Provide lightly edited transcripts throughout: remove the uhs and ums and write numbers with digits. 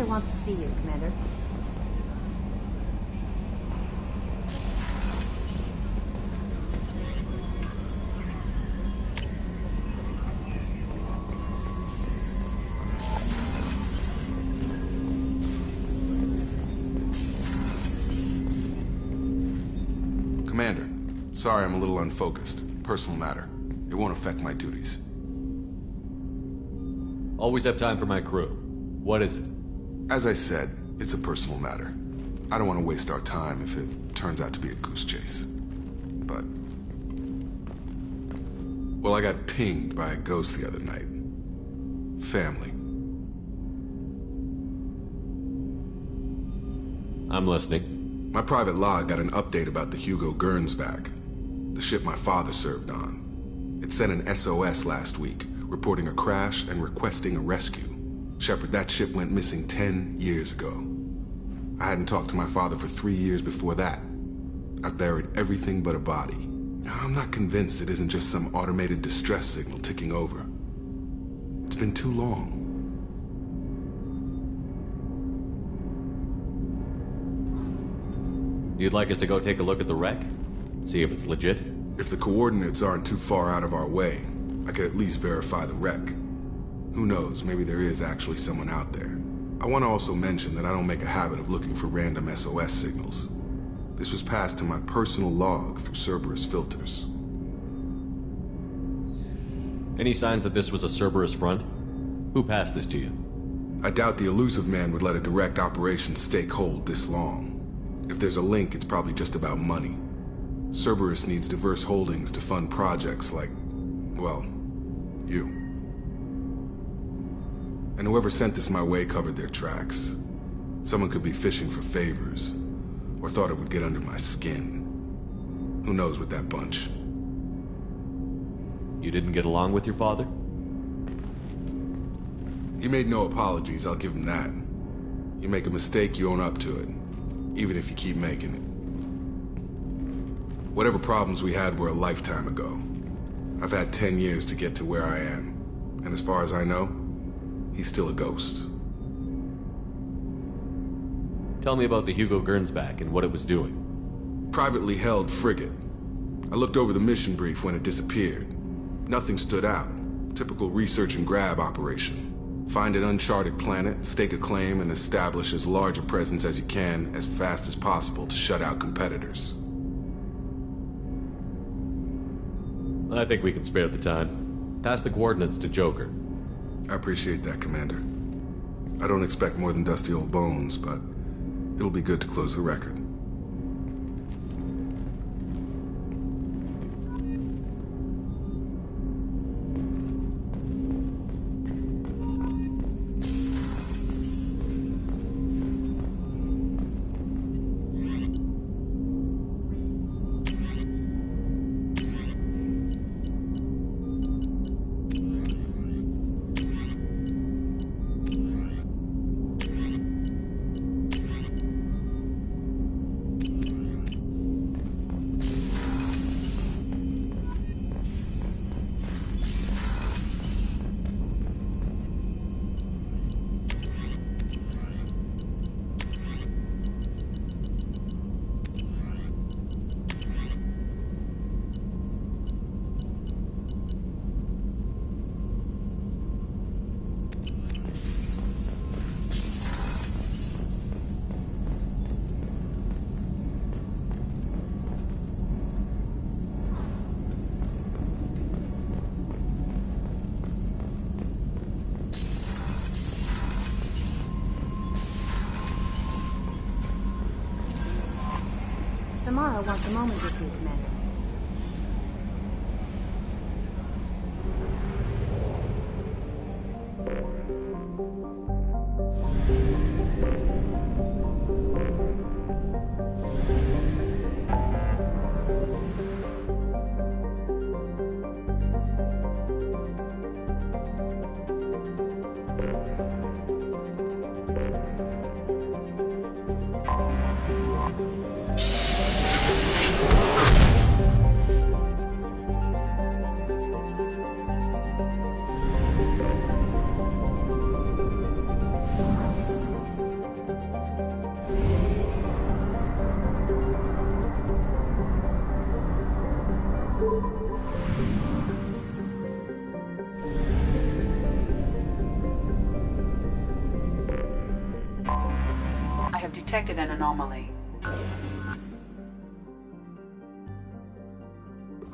Commander wants to see you, Commander. Commander, sorry I'm a little unfocused. Personal matter. It won't affect my duties. Always have time for my crew. What is it? As I said, it's a personal matter. I don't want to waste our time if it turns out to be a goose chase. But... well, I got pinged by a ghost the other night. Family. I'm listening. My private log got an update about the Hugo Gernsback, the ship my father served on. It sent an SOS last week, reporting a crash and requesting a rescue. Shepard, that ship went missing 10 years ago. I hadn't talked to my father for 3 years before that. I've buried everything but a body. I'm not convinced it isn't just some automated distress signal ticking over. It's been too long. You'd like us to go take a look at the wreck? See if it's legit? If the coordinates aren't too far out of our way, I could at least verify the wreck. Who knows, maybe there is actually someone out there. I want to also mention that I don't make a habit of looking for random SOS signals. This was passed to my personal log through Cerberus filters. Any signs that this was a Cerberus front? Who passed this to you? I doubt the elusive man would let a direct operation stake hold this long. If there's a link, it's probably just about money. Cerberus needs diverse holdings to fund projects like, well, you. And whoever sent this my way covered their tracks. Someone could be fishing for favors, or thought it would get under my skin. Who knows with that bunch? You didn't get along with your father? He made no apologies, I'll give him that. You make a mistake, you own up to it. Even if you keep making it. Whatever problems we had were a lifetime ago. I've had 10 years to get to where I am. And as far as I know, he's still a ghost. Tell me about the Hugo Gernsback and what it was doing. Privately held frigate. I looked over the mission brief when it disappeared. Nothing stood out. Typical research and grab operation. Find an uncharted planet, stake a claim, and establish as large a presence as you can as fast as possible to shut out competitors. I think we can spare the time. Pass the coordinates to Joker. I appreciate that, Commander. I don't expect more than dusty old bones, but it'll be good to close the record. Samara wants a moment with you, Commander. I have detected an anomaly.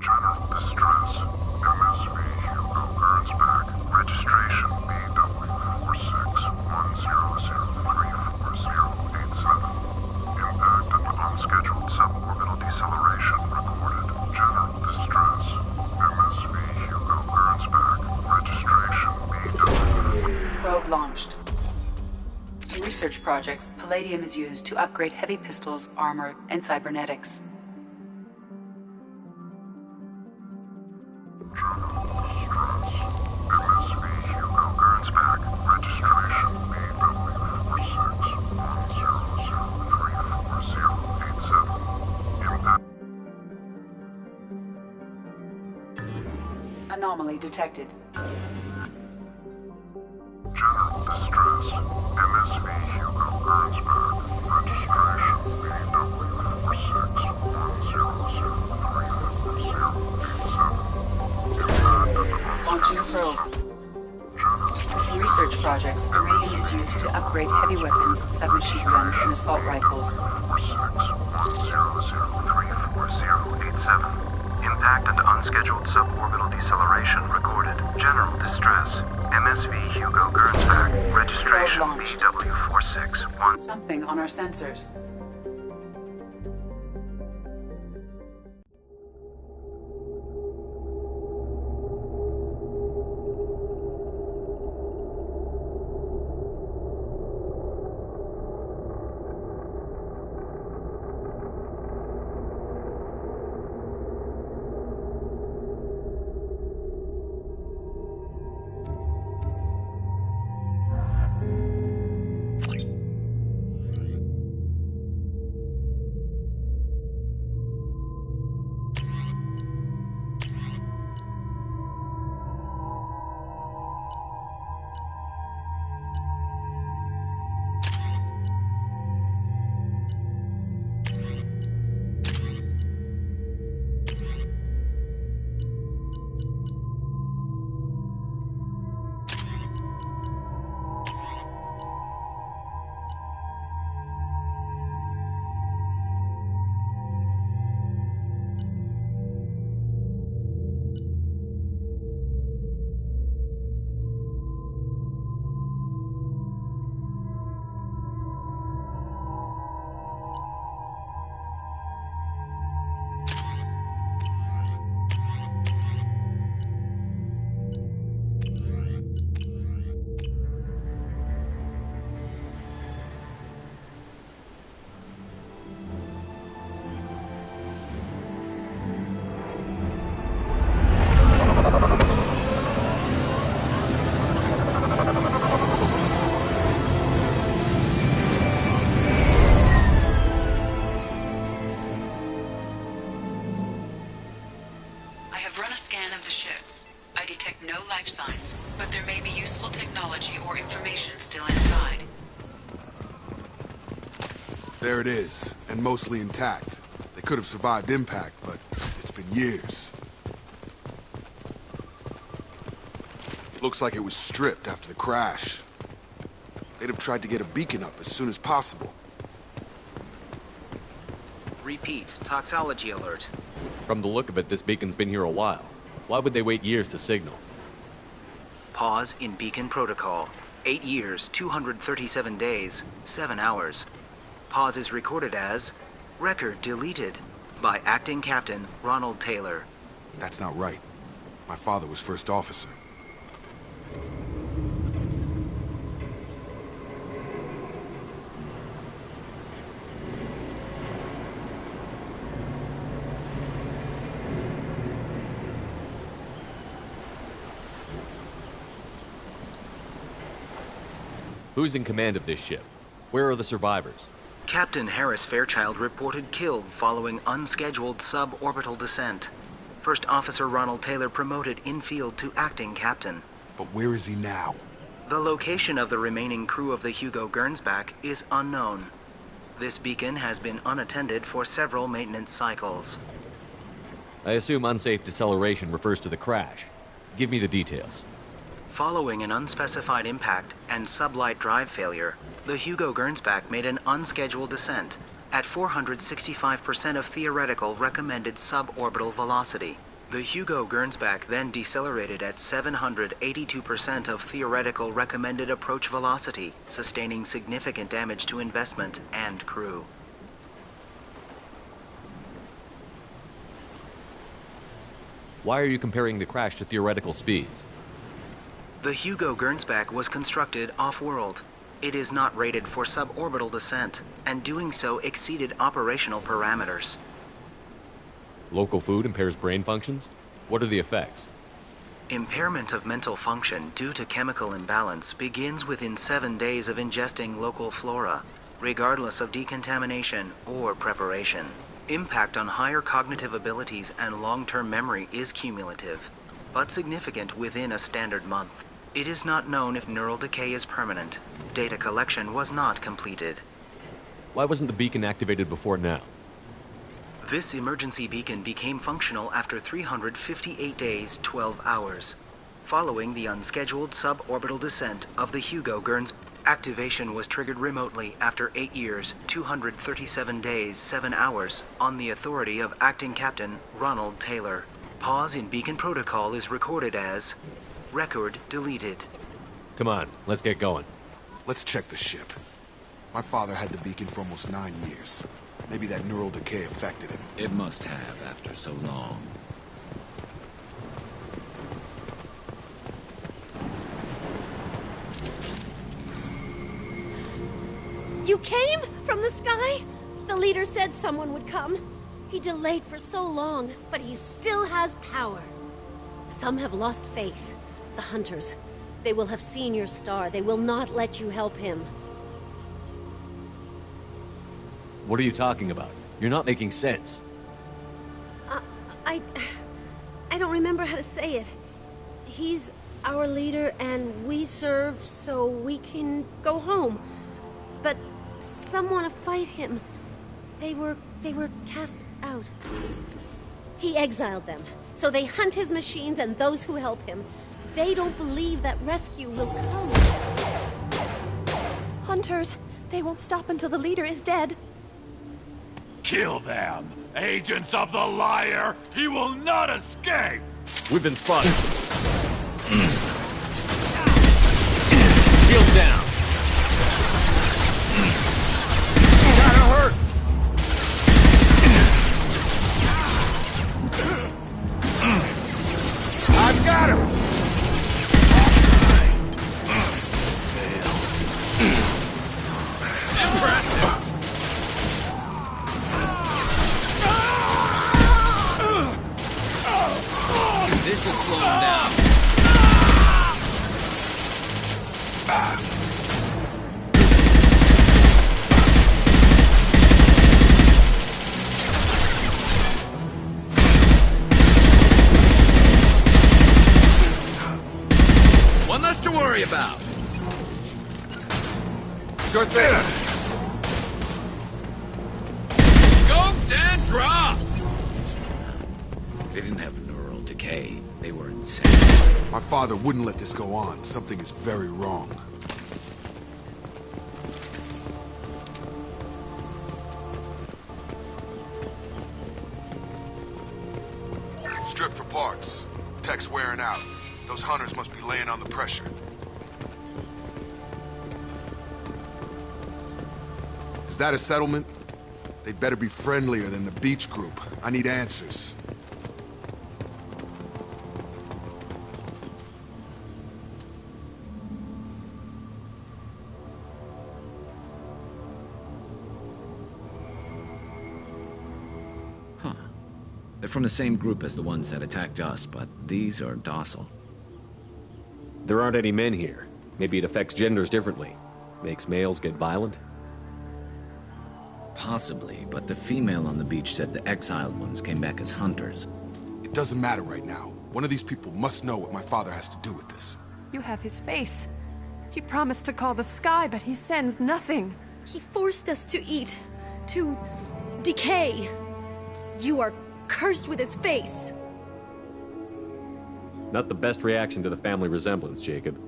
General distress. MSV Hugo Gernsback. Registration BW4610034087. Impact and unscheduled suborbital deceleration recorded. General distress. MSV Hugo Gernsback. Registration BW. Probe launched. In research projects, palladium is used to upgrade heavy pistols, armor, and cybernetics. Anomaly detected. General distress. MSV Hugo Gernsback. Registration BW4610034087. Launching probe. In research projects, iridium is used to upgrade heavy weapons, submachine guns, and assault rifles. 4610034087. Impact and unscheduled suborbital deceleration recorded. General distress. MSV Hugo Gernsback. Registration BW461. Something on our sensors. No life signs, but there may be useful technology or information still inside. There it is, and mostly intact. They could have survived impact, but it's been years. Looks like it was stripped after the crash. They'd have tried to get a beacon up as soon as possible. Repeat, toxology alert. From the look of it, this beacon's been here a while. Why would they wait years to signal? Pause in beacon protocol. 8 years, 237 days, 7 hours. Pause is recorded as record deleted by Acting Captain Ronald Taylor. That's not right. My father was first officer. Who's in command of this ship? Where are the survivors? Captain Harris Fairchild reported killed following unscheduled suborbital descent. First Officer Ronald Taylor promoted in-field to acting captain. But where is he now? The location of the remaining crew of the Hugo Gernsback is unknown. This beacon has been unattended for several maintenance cycles. I assume unsafe deceleration refers to the crash. Give me the details. Following an unspecified impact and sublight drive failure, the Hugo Gernsback made an unscheduled descent at 465% of theoretical recommended suborbital velocity. The Hugo Gernsback then decelerated at 782% of theoretical recommended approach velocity, sustaining significant damage to investment and crew. Why are you comparing the crash to theoretical speeds? The Hugo Gernsback was constructed off-world. It is not rated for suborbital descent, and doing so exceeded operational parameters. Local food impairs brain functions? What are the effects? Impairment of mental function due to chemical imbalance begins within 7 days of ingesting local flora, regardless of decontamination or preparation. Impact on higher cognitive abilities and long-term memory is cumulative, but significant within a standard month. It is not known if neural decay is permanent. Data collection was not completed. Why wasn't the beacon activated before now? This emergency beacon became functional after 358 days, 12 hours. Following the unscheduled suborbital descent of the Hugo Gerns, activation was triggered remotely after 8 years, 237 days, 7 hours, on the authority of Acting Captain Ronald Taylor. Pause in beacon protocol is recorded as record deleted. Come on, let's get going. Let's check the ship. My father had the beacon for almost 9 years. Maybe that neural decay affected him. It must have after so long. You came from the sky? The leader said someone would come. He delayed for so long, but he still has power. Some have lost faith. The hunters. They will have seen your star. They will not let you help him. What are you talking about? You're not making sense. I don't remember how to say it. He's our leader and we serve so we can go home. But some want to fight him. They were cast out. He exiled them, so they hunt his machines and those who help him. They don't believe that rescue will come. Hunters, they won't stop until the leader is dead. Kill them! Agents of the liar! He will not escape! We've been spotted. Shield down. Gotta hurt! I've got him! Impressive! This should slow him down. One less to worry about. Sure thing. Scoped and dropped! They didn't have neural decay. They were insane. My father wouldn't let this go on. Something is very wrong. Strip for parts. Tech's wearing out. Those hunters must be laying on the pressure. Is that a settlement? They'd better be friendlier than the beach group. I need answers. They're from the same group as the ones that attacked us, but these are docile. There aren't any men here. Maybe it affects genders differently. Makes males get violent? Possibly, but the female on the beach said the exiled ones came back as hunters. It doesn't matter right now. One of these people must know what my father has to do with this. You have his face. He promised to call the sky, but he sends nothing. He forced us to eat, to decay. You are cursed with his face. Not the best reaction to the family resemblance, Jacob.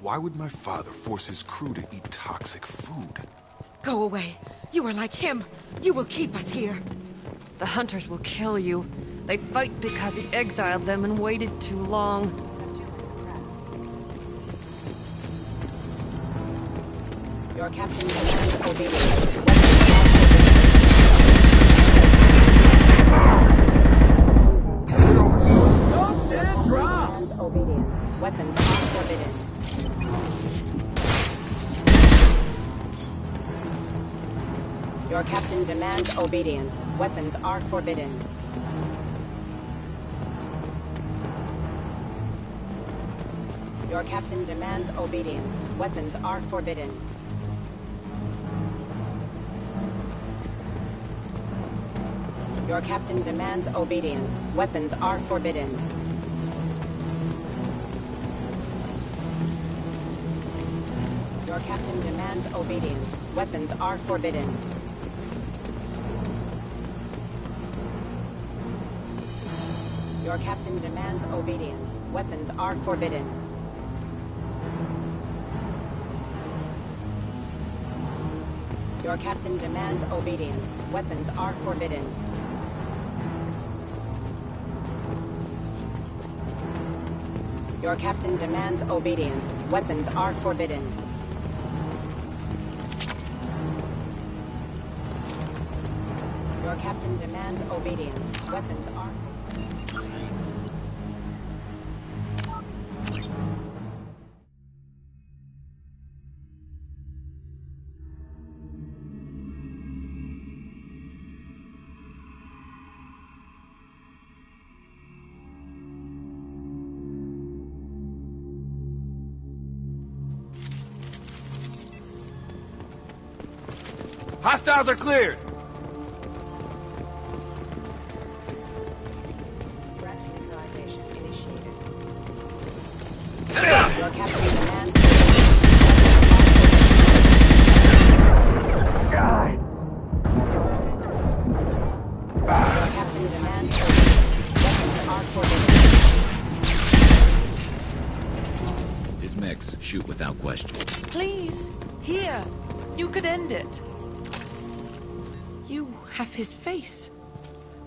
Why would my father force his crew to eat toxic food? Go away. You are like him. You will keep us here. The hunters will kill you. They fight because he exiled them and waited too long. Your captain demands obedience. Weapons are forbidden. Your captain demands obedience. Weapons are forbidden. Your captain demands obedience. Weapons are forbidden. Your captain demands obedience. Weapons are forbidden. Your captain demands obedience. Weapons are forbidden. Your captain demands obedience. Weapons are forbidden. Your captain demands obedience. Weapons are forbidden. Your captain demands obedience. Weapons are forbidden. Your captain demands obedience. Weapons are... Hostiles are cleared! Your captain demands... Your captain demands... Weapons are forbidden. His mechs shoot without question. Please, here. You could end it. You have his face,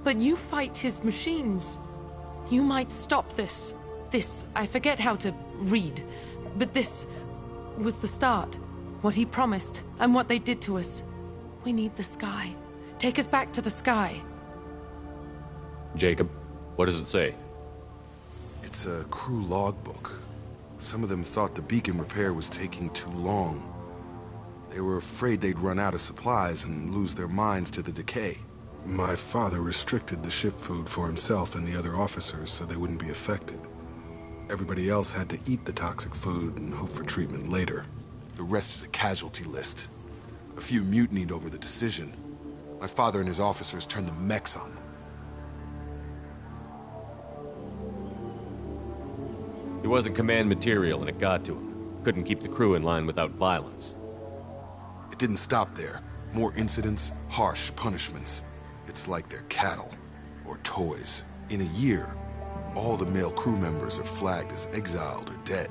but you fight his machines. You might stop this. This, I forget how to read, but this was the start. What he promised, and what they did to us. We need the sky. Take us back to the sky. Jacob, what does it say? It's a crew logbook. Some of them thought the beacon repair was taking too long. They were afraid they'd run out of supplies and lose their minds to the decay. My father restricted the ship food for himself and the other officers so they wouldn't be affected. Everybody else had to eat the toxic food and hope for treatment later. The rest is a casualty list. A few mutinied over the decision. My father and his officers turned the mechs on them. He wasn't command material and it got to him. Couldn't keep the crew in line without violence. It didn't stop there. More incidents, harsh punishments. It's like they're cattle or toys. In a year, all the male crew members are flagged as exiled or dead.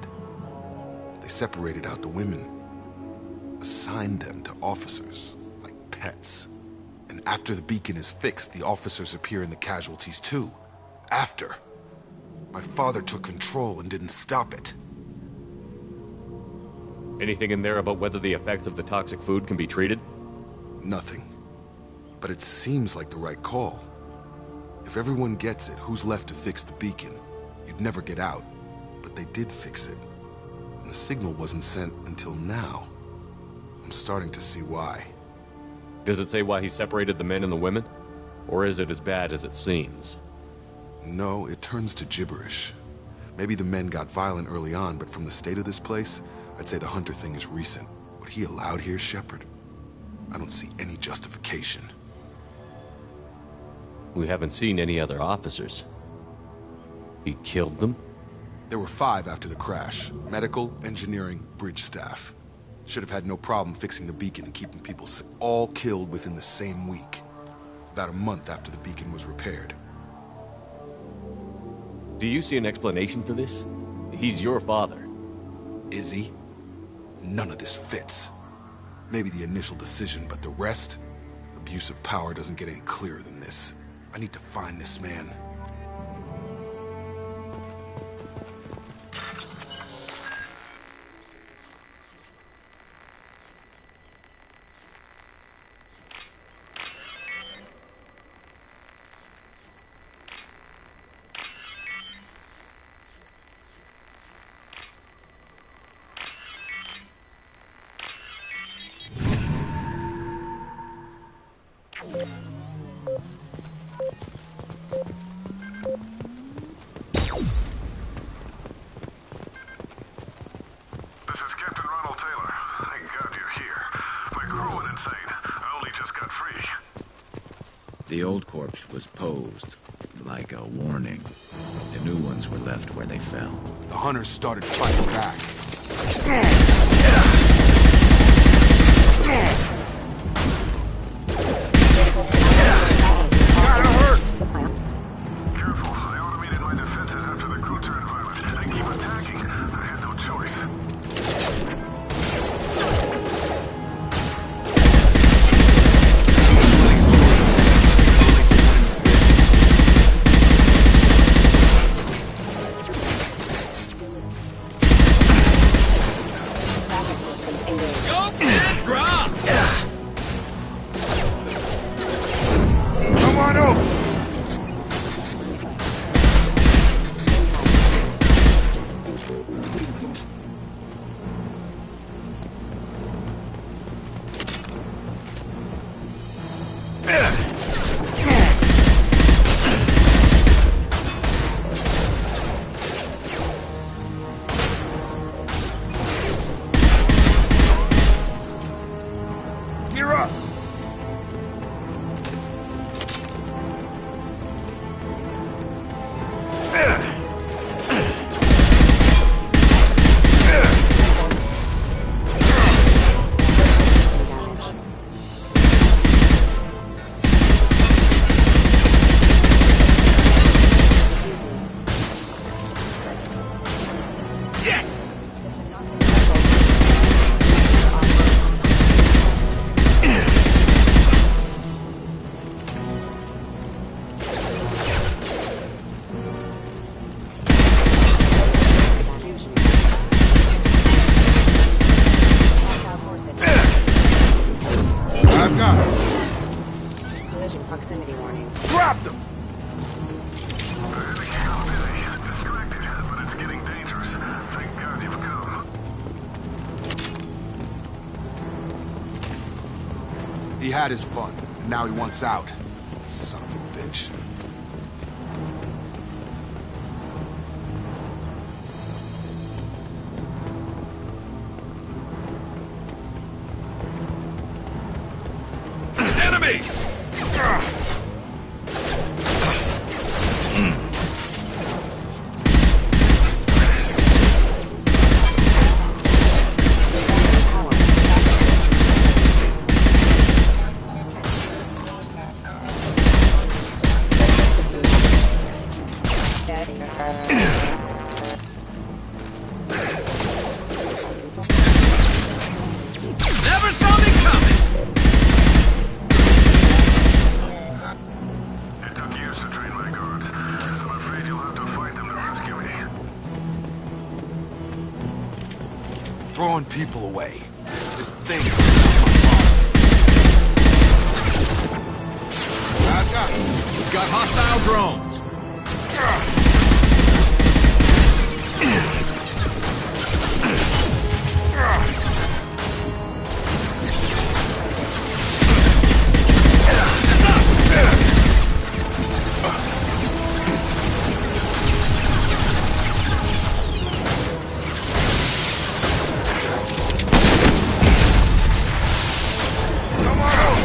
They separated out the women, assigned them to officers, like pets. And after the beacon is fixed, the officers appear in the casualties too. After. My father took control and didn't stop it. Anything in there about whether the effects of the toxic food can be treated? Nothing. But it seems like the right call. If everyone gets it, who's left to fix the beacon? You'd never get out. But they did fix it. And the signal wasn't sent until now. I'm starting to see why. Does it say why he separated the men and the women? Or is it as bad as it seems? No, it turns to gibberish. Maybe the men got violent early on, but from the state of this place, I'd say the Hunter thing is recent. What he allowed here, Shepard? I don't see any justification. We haven't seen any other officers. He killed them? There were 5 after the crash. Medical, engineering, bridge staff. Should have had no problem fixing the beacon and keeping people all killed within the same week. about a month after the beacon was repaired. Do you see an explanation for this? He's your father. Is he? None of this fits. Maybe the initial decision, but the rest? Abuse of power doesn't get any clearer than this. I need to find this man. The old corpse was posed like a warning. The new ones were left where they fell. The hunters started fighting back. Gotta hurt! Careful, I automated my defenses after the crew turned violent. I keep attacking. I had no choice. Scope and drop! Come on over! You're up! Yes! I've got him. Collision proximity warning. Dropped him! Distracted, but it's getting dangerous. Thank God you've come. He had his fun, and now he wants out. Son of a bitch. Enemies! Never saw me coming! It took years to train my guards. I'm afraid you'll have to fight them to rescue me. Throwing people away. This thing. I've got him. We've got hostile drones. Come on out!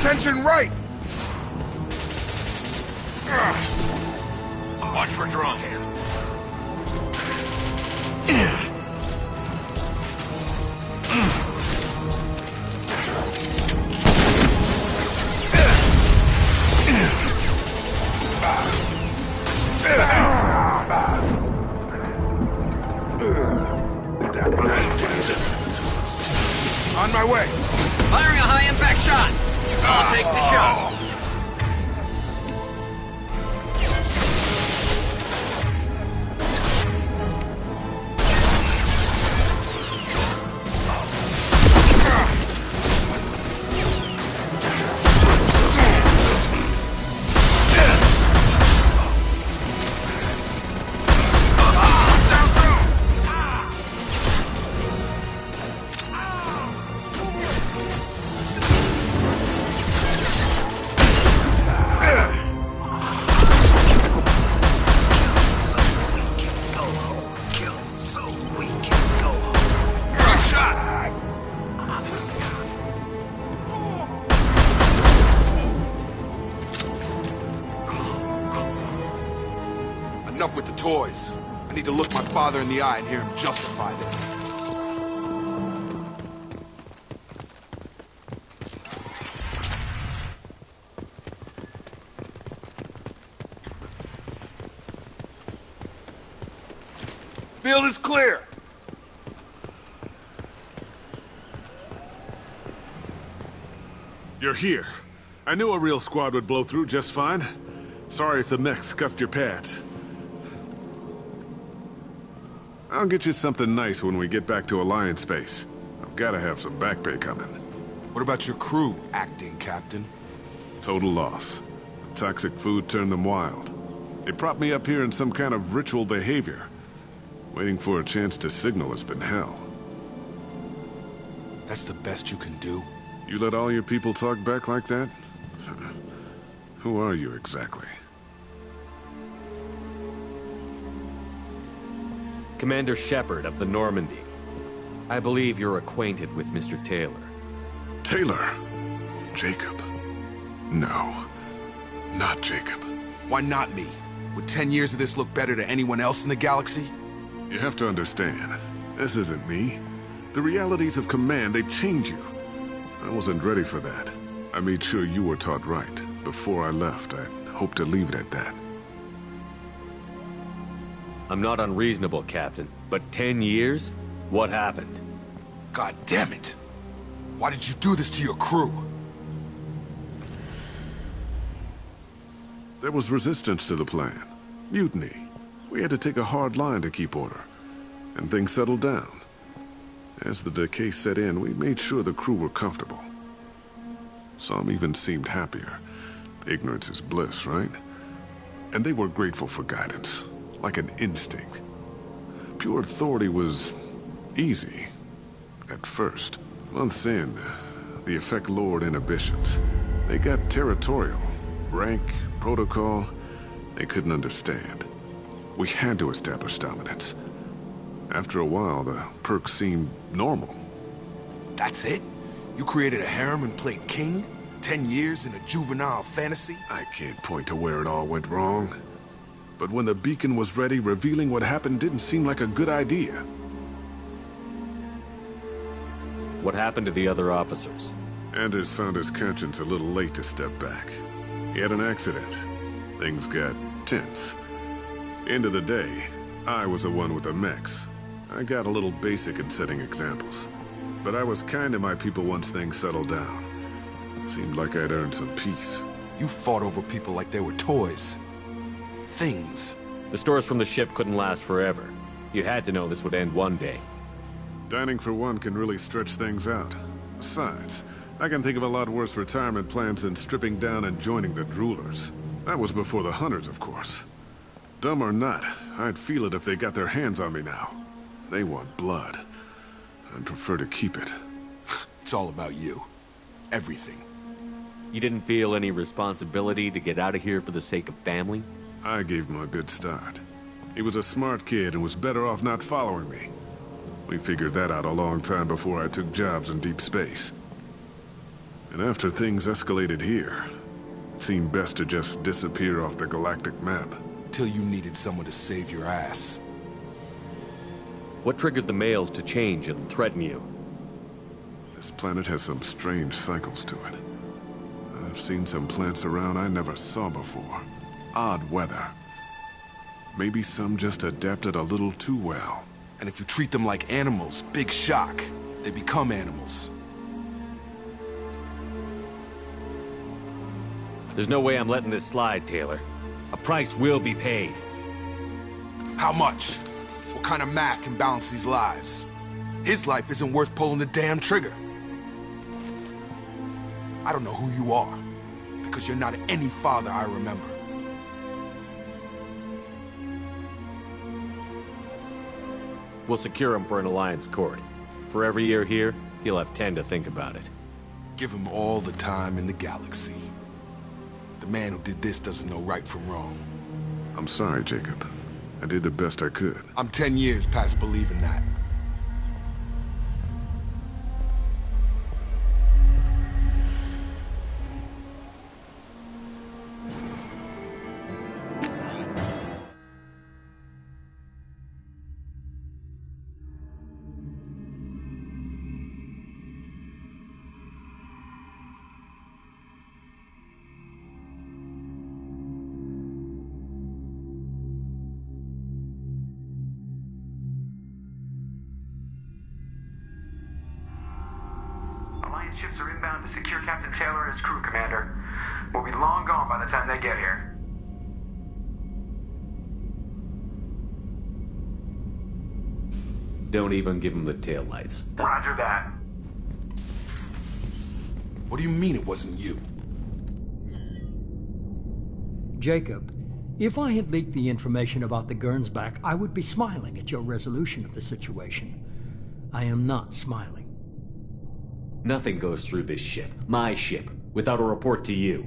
attention right! Watch for drone. On my way. Firing a high-impact shot. I'll take the shot. Enough with the toys. I need to look my father in the eye and hear him justify this. Field is clear. You're here. I knew a real squad would blow through just fine. Sorry if the mech scuffed your pads. I'll get you something nice when we get back to Alliance space. I've got to have some back pay coming. What about your crew, acting captain? Total loss. Toxic food turned them wild. They propped me up here in some kind of ritual behavior. Waiting for a chance to signal has been hell. That's the best you can do? You let all your people talk back like that? Who are you exactly? Commander Shepard of the Normandy. I believe you're acquainted with Mr. Taylor. Taylor? Jacob? No, not Jacob. Why not me? Would 10 years of this look better to anyone else in the galaxy? You have to understand, this isn't me. The realities of command, they change you. I wasn't ready for that. I made sure you were taught right. Before I left, I hoped to leave it at that. I'm not unreasonable, Captain, but 10 years? What happened? God damn it! Why did you do this to your crew? There was resistance to the plan. Mutiny. We had to take a hard line to keep order. And things settled down. As the decay set in, we made sure the crew were comfortable. Some even seemed happier. Ignorance is bliss, right? And they were grateful for guidance. Like an instinct. Pure authority was easy. At first. Months in, the effect lowered inhibitions. They got territorial. Rank, protocol, they couldn't understand. We had to establish dominance. After a while, the perks seemed normal. That's it? You created a harem and played king? 10 years in a juvenile fantasy? I can't point to where it all went wrong. But when the beacon was ready, revealing what happened didn't seem like a good idea. What happened to the other officers? Anders found his conscience a little late to step back. He had an accident. Things got tense. End of the day, I was the one with the mechs. I got a little basic in setting examples. But I was kind to my people once things settled down. Seemed like I'd earned some peace. You fought over people like they were toys. Things. The stores from the ship couldn't last forever. You had to know this would end one day. Dining for one can really stretch things out. Besides, I can think of a lot worse retirement plans than stripping down and joining the droolers. That was before the hunters, of course. Dumb or not, I'd feel it if they got their hands on me now. They want blood. I'd prefer to keep it. It's all about you. Everything. You didn't feel any responsibility to get out of here for the sake of family? I gave him a good start. He was a smart kid and was better off not following me. We figured that out a long time before I took jobs in deep space. And after things escalated here, it seemed best to just disappear off the galactic map. Till you needed someone to save your ass. What triggered the males to change and threaten you? This planet has some strange cycles to it. I've seen some plants around I never saw before. Odd weather. Maybe some just adapted a little too well. And if you treat them like animals, big shock. They become animals. There's no way I'm letting this slide, Taylor. A price will be paid. How much? What kind of math can balance these lives? His life isn't worth pulling the damn trigger. I don't know who you are, because you're not any father I remember. We'll secure him for an alliance court. For every year here, he'll have 10 to think about it. Give him all the time in the galaxy. The man who did this doesn't know right from wrong. I'm sorry, Jacob. I did the best I could. I'm 10 years past believing that. Ships are inbound to secure Captain Taylor and his crew, Commander. We'll be long gone by the time they get here. Don't even give him the taillights. Roger that. What do you mean it wasn't you? Jacob, if I had leaked the information about the Gernsback, I would be smiling at your resolution of the situation. I am not smiling. Nothing goes through this ship, my ship, without a report to you.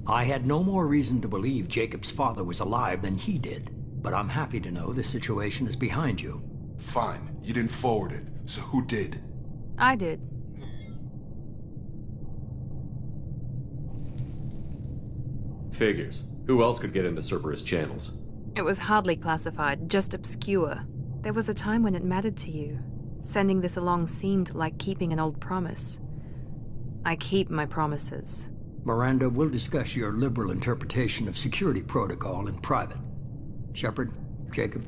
I had no more reason to believe Jacob's father was alive than he did, but I'm happy to know the situation is behind you. Fine. You didn't forward it, so who did? I did. Figures. Who else could get into Cerberus channels? It was hardly classified, just obscure. There was a time when it mattered to you. Sending this along seemed like keeping an old promise. I keep my promises. Miranda, we'll discuss your liberal interpretation of security protocol in private. Shepard, Jacob.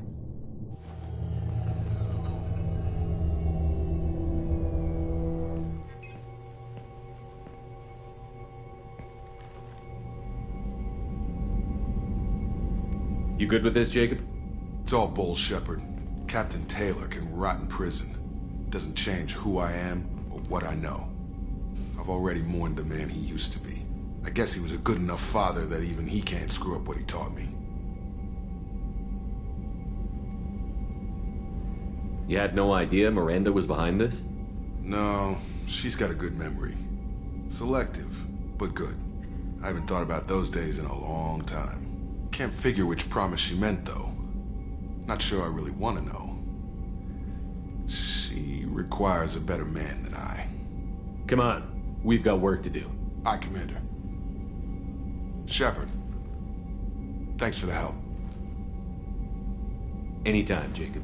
You good with this, Jacob? It's all bull, Shepard. Captain Taylor can rot in prison. Doesn't change who I am or what I know. I've already mourned the man he used to be. I guess he was a good enough father that even he can't screw up what he taught me. You had no idea Miranda was behind this? No, she's got a good memory. Selective, but good. I haven't thought about those days in a long time. Can't figure which promise she meant, though. Not sure I really want to know. She requires a better man than I. Come on, we've got work to do. Aye, Commander. Shepard, thanks for the help. Anytime, Jacob.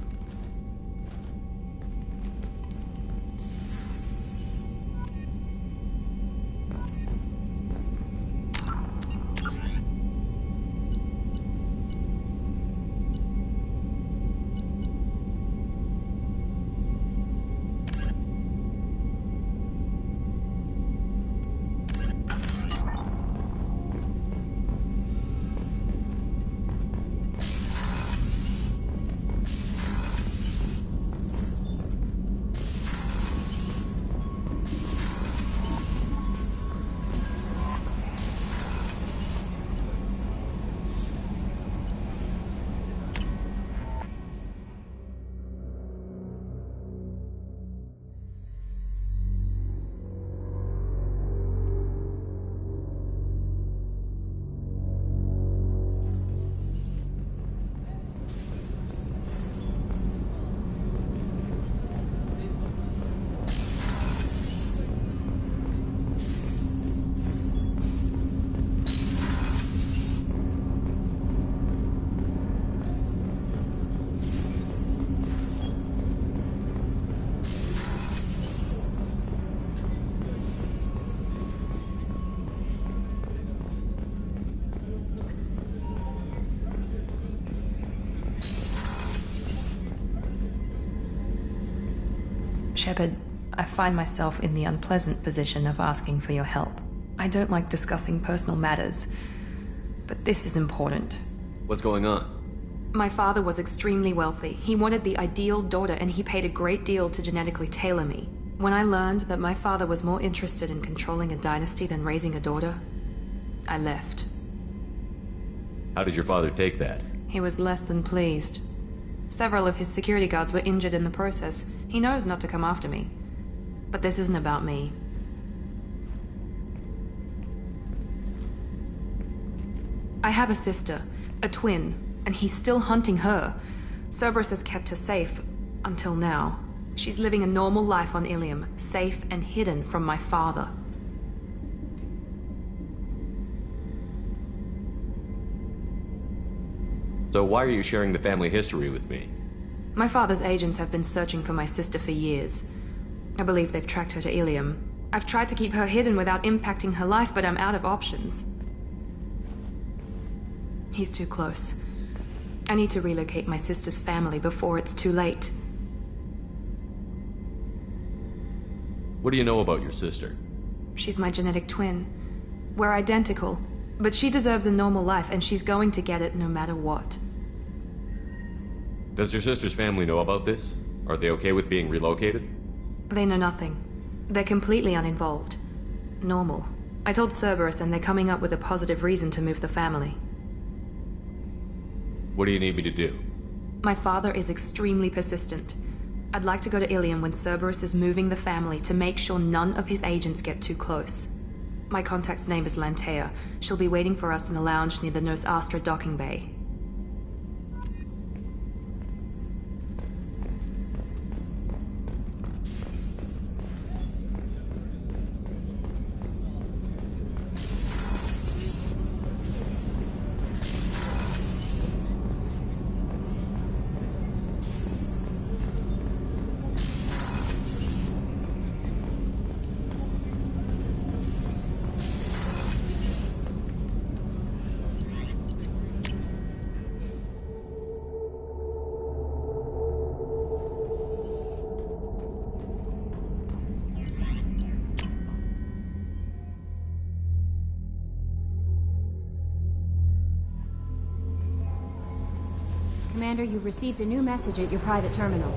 Shepard, I find myself in the unpleasant position of asking for your help. I don't like discussing personal matters, but this is important. What's going on? My father was extremely wealthy. He wanted the ideal daughter, and he paid a great deal to genetically tailor me. When I learned that my father was more interested in controlling a dynasty than raising a daughter, I left. How did your father take that? He was less than pleased. Several of his security guards were injured in the process. He knows not to come after me. But this isn't about me. I have a sister, a twin, and he's still hunting her. Cerberus has kept her safe, until now. She's living a normal life on Ilium, safe and hidden from my father. So why are you sharing the family history with me? My father's agents have been searching for my sister for years. I believe they've tracked her to Ilium. I've tried to keep her hidden without impacting her life, but I'm out of options. He's too close. I need to relocate my sister's family before it's too late. What do you know about your sister? She's my genetic twin. We're identical, but she deserves a normal life, and she's going to get it no matter what. Does your sister's family know about this? Are they okay with being relocated? They know nothing. They're completely uninvolved. Normal. I told Cerberus, and they're coming up with a positive reason to move the family. What do you need me to do? My father is extremely persistent. I'd like to go to Ilium when Cerberus is moving the family to make sure none of his agents get too close. My contact's name is Lantea. She'll be waiting for us in the lounge near the Nos Astra docking bay. Commander, you've received a new message at your private terminal.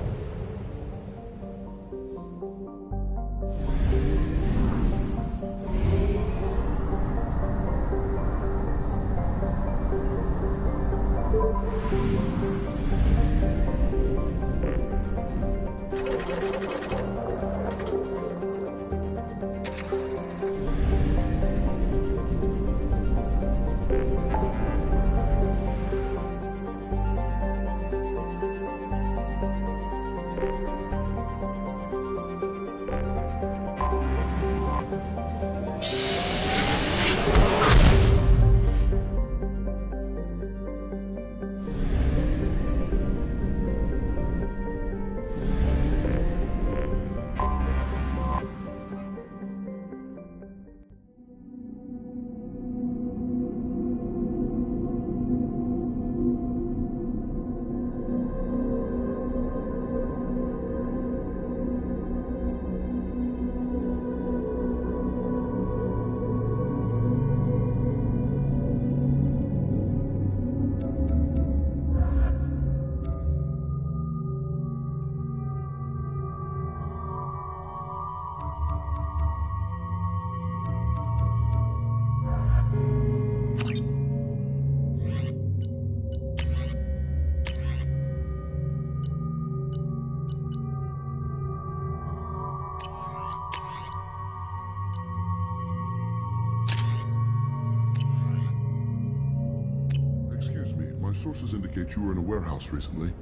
Sources indicate you were in a warehouse recently.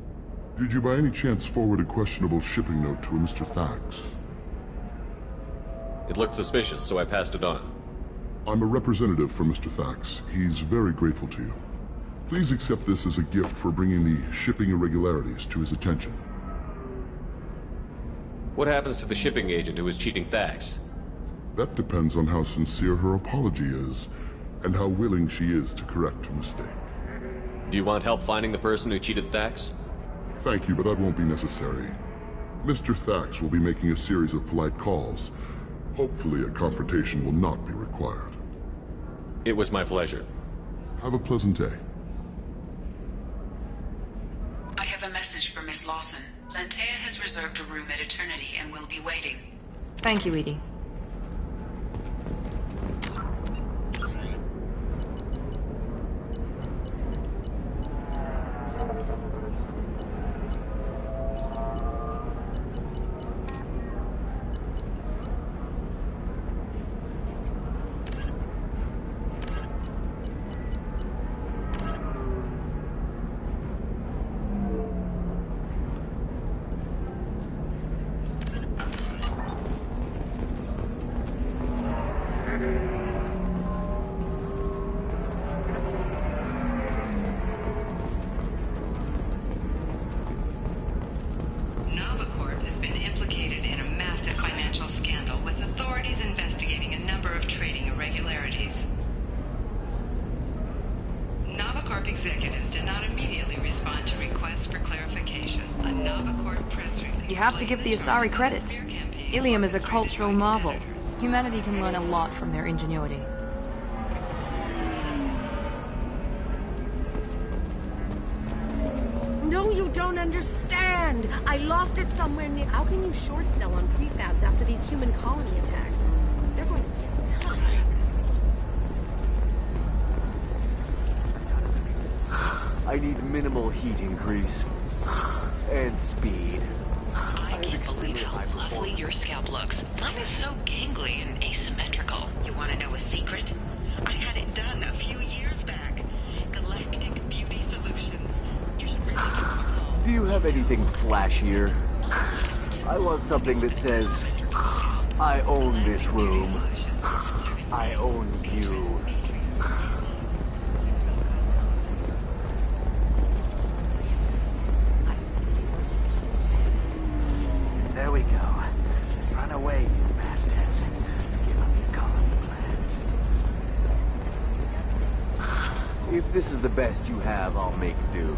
Did you by any chance forward a questionable shipping note to a Mr. Thax? It looked suspicious, so I passed it on. I'm a representative for Mr. Thax. He's very grateful to you. Please accept this as a gift for bringing the shipping irregularities to his attention. What happens to the shipping agent who was cheating Thax? That depends on how sincere her apology is, and how willing she is to correct a mistake. Do you want help finding the person who cheated Thax? Thank you, but that won't be necessary. Mr. Thax will be making a series of polite calls. Hopefully a confrontation will not be required. It was my pleasure. Have a pleasant day. I have a message for Miss Lawson. Lantea has reserved a room at Eternity and will be waiting. Thank you, Edie. You have to give the Asari credit. Ilium is a cultural marvel. Humanity can learn a lot from their ingenuity. No, you don't understand! I lost it somewhere near... How can you short sell on prefabs after these human colony attacks? They're going to see a ton of this. I need minimal heat increase. And speed. I can't believe how lovely your scalp looks. Mine is so gangly and asymmetrical. You want to know a secret? I had it done a few years back. Galactic Beauty Solutions. You should really give them a call. Do you have anything flashier? I want something that says, I own this room. I own you. There we go. Run away, you bastards. Give up your colony plans. If this is the best you have, I'll make do.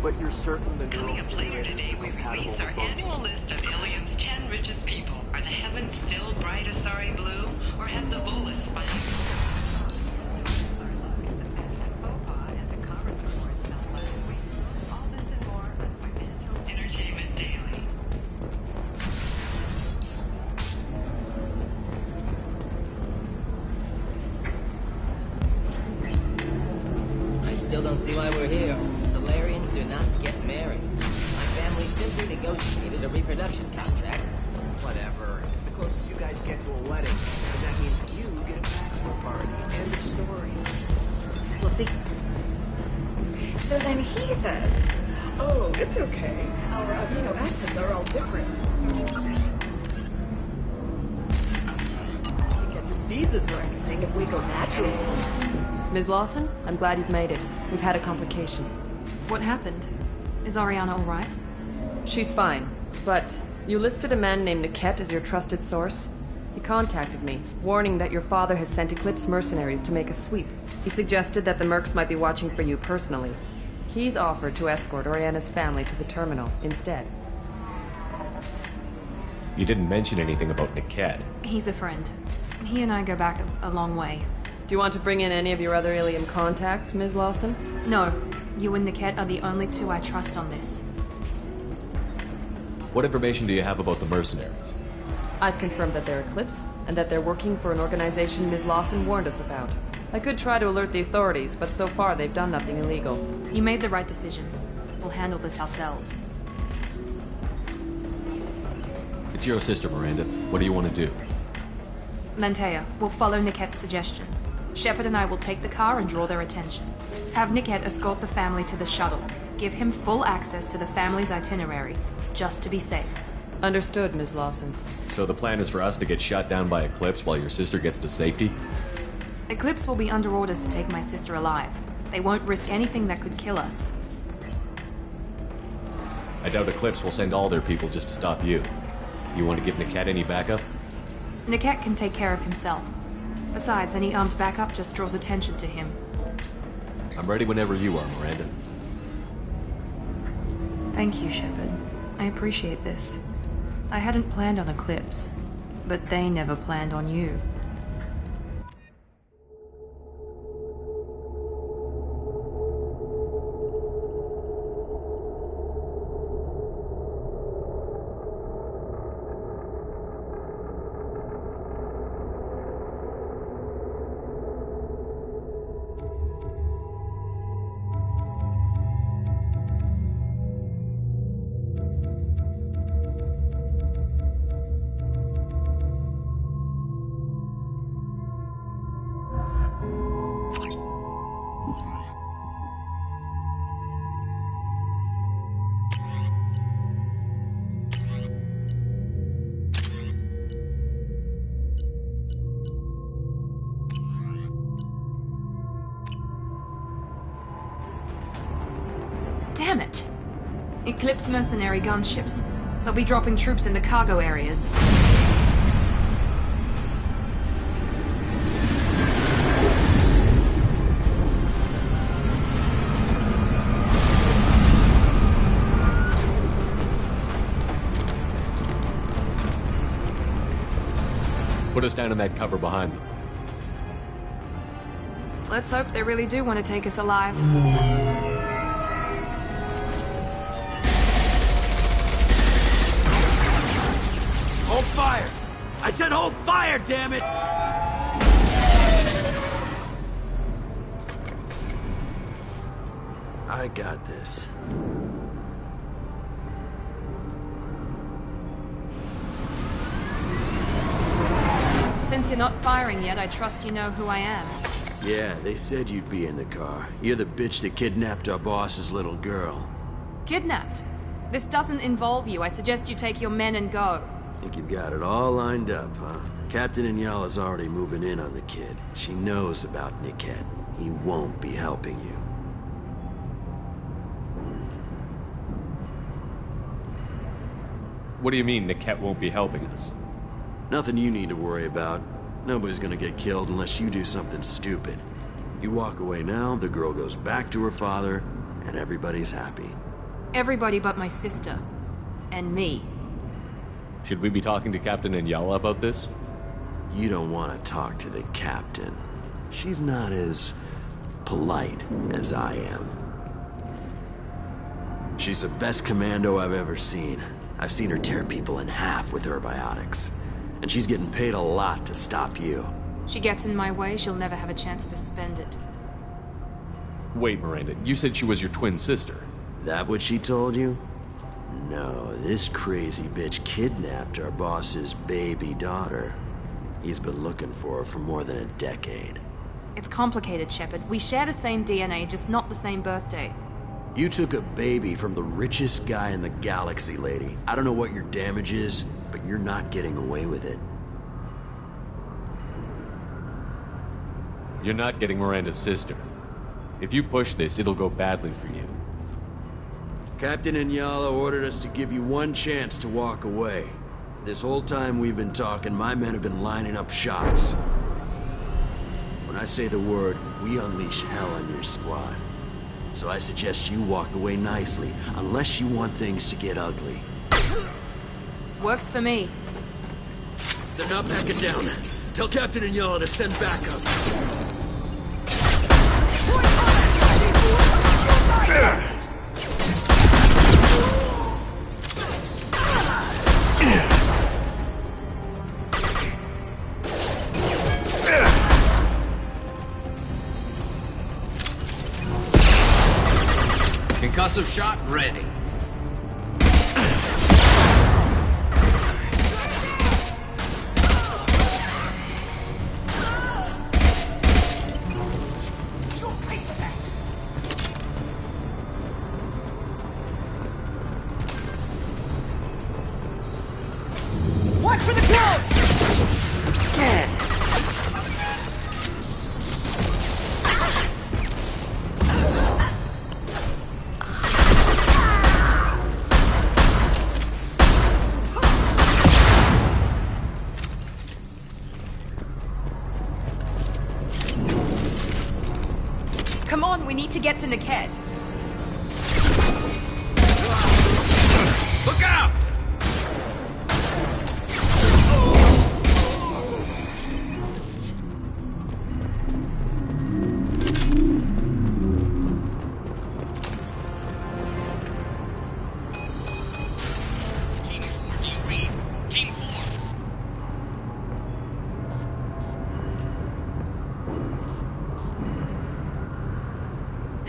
But you're certain the Coming up later today, we release our annual list of Ilium's 10 richest people. Are the heavens still bright Asari blue, or have the bolus finally... Entertainment Daily. I still don't see why we're here. Solarians do not get married. My family simply negotiated a reproduction contract. Whatever. It's the closest you guys get to a wedding. And that means you get a bachelor party. End of story. Well, so then he says, oh, it's okay. Our amino acids are all different. So we can get diseases or anything if we go natural. Ms. Lawson, I'm glad you've made it. We've had a complication. What happened? Is Ariana all right? She's fine, but you listed a man named Niket as your trusted source. He contacted me, warning that your father has sent Eclipse mercenaries to make a sweep. He suggested that the Mercs might be watching for you personally. He's offered to escort Oriana's family to the terminal instead. You didn't mention anything about Niket. He's a friend. He and I go back a long way. Do you want to bring in any of your other Ilium contacts, Ms. Lawson? No. You and Niket are the only two I trust on this. What information do you have about the mercenaries? I've confirmed that they're Eclipse, and that they're working for an organization Ms. Lawson warned us about. I could try to alert the authorities, but so far they've done nothing illegal. You made the right decision. We'll handle this ourselves. It's your sister, Miranda. What do you want to do? Lantea, we'll follow Niket's suggestion. Shepard and I will take the car and draw their attention. Have Niket escort the family to the shuttle. Give him full access to the family's itinerary, just to be safe. Understood, Ms. Lawson. So the plan is for us to get shot down by Eclipse while your sister gets to safety? Eclipse will be under orders to take my sister alive. They won't risk anything that could kill us. I doubt Eclipse will send all their people just to stop you. You want to give Niket any backup? Niket can take care of himself. Besides, any armed backup just draws attention to him. I'm ready whenever you are, Miranda. Thank you, Shepard. I appreciate this. I hadn't planned on Eclipse, but they never planned on you. Damn it! Eclipse mercenary gunships. They'll be dropping troops in the cargo areas. Put us down in that cover behind them. Let's hope they really do want to take us alive. Hold fire! I said hold fire, damn it! I got this. Since you're not firing yet, I trust you know who I am. Yeah, they said you'd be in the car. You're the bitch that kidnapped our boss's little girl. Kidnapped? This doesn't involve you. I suggest you take your men and go. Think you've got it all lined up, huh? Captain Inyala's already moving in on the kid. She knows about Niket. He won't be helping you. What do you mean Niket won't be helping us? Nothing you need to worry about. Nobody's gonna get killed unless you do something stupid. You walk away now, the girl goes back to her father, and everybody's happy. Everybody but my sister. And me. Should we be talking to Captain Inyala about this? You don't want to talk to the captain. She's not as polite as I am. She's the best commando I've ever seen. I've seen her tear people in half with her biotics. And she's getting paid a lot to stop you. She gets in my way, she'll never have a chance to spend it. Wait, Miranda, you said she was your twin sister. That what she told you? No, this crazy bitch kidnapped our boss's baby daughter. He's been looking for her for more than a decade. It's complicated, Shepard. We share the same DNA, just not the same birthday. You took a baby from the richest guy in the galaxy, lady. I don't know what your damage is, but you're not getting away with it. You're not getting Miranda's sister. If you push this, it'll go badly for you. Captain Inyala ordered us to give you one chance to walk away. This whole time we've been talking, my men have been lining up shots. When I say the word, we unleash hell on your squad. So I suggest you walk away nicely, unless you want things to get ugly. Works for me. They're not backing down. Tell Captain Inyala to send backup. Concussive shot ready. Watch for the cloud! Come on, we need to get to Niket. Look out!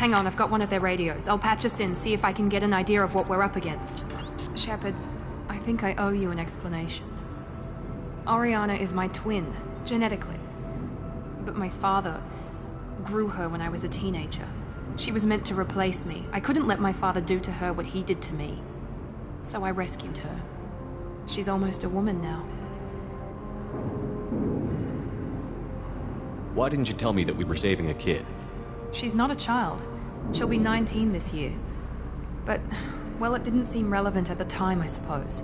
Hang on, I've got one of their radios. I'll patch us in, see if I can get an idea of what we're up against. Shepard, I think I owe you an explanation. Oriana is my twin, genetically. But my father grew her when I was a teenager. She was meant to replace me. I couldn't let my father do to her what he did to me. So I rescued her. She's almost a woman now. Why didn't you tell me that we were saving a kid? She's not a child. She'll be 19 this year. But, well, it didn't seem relevant at the time, I suppose.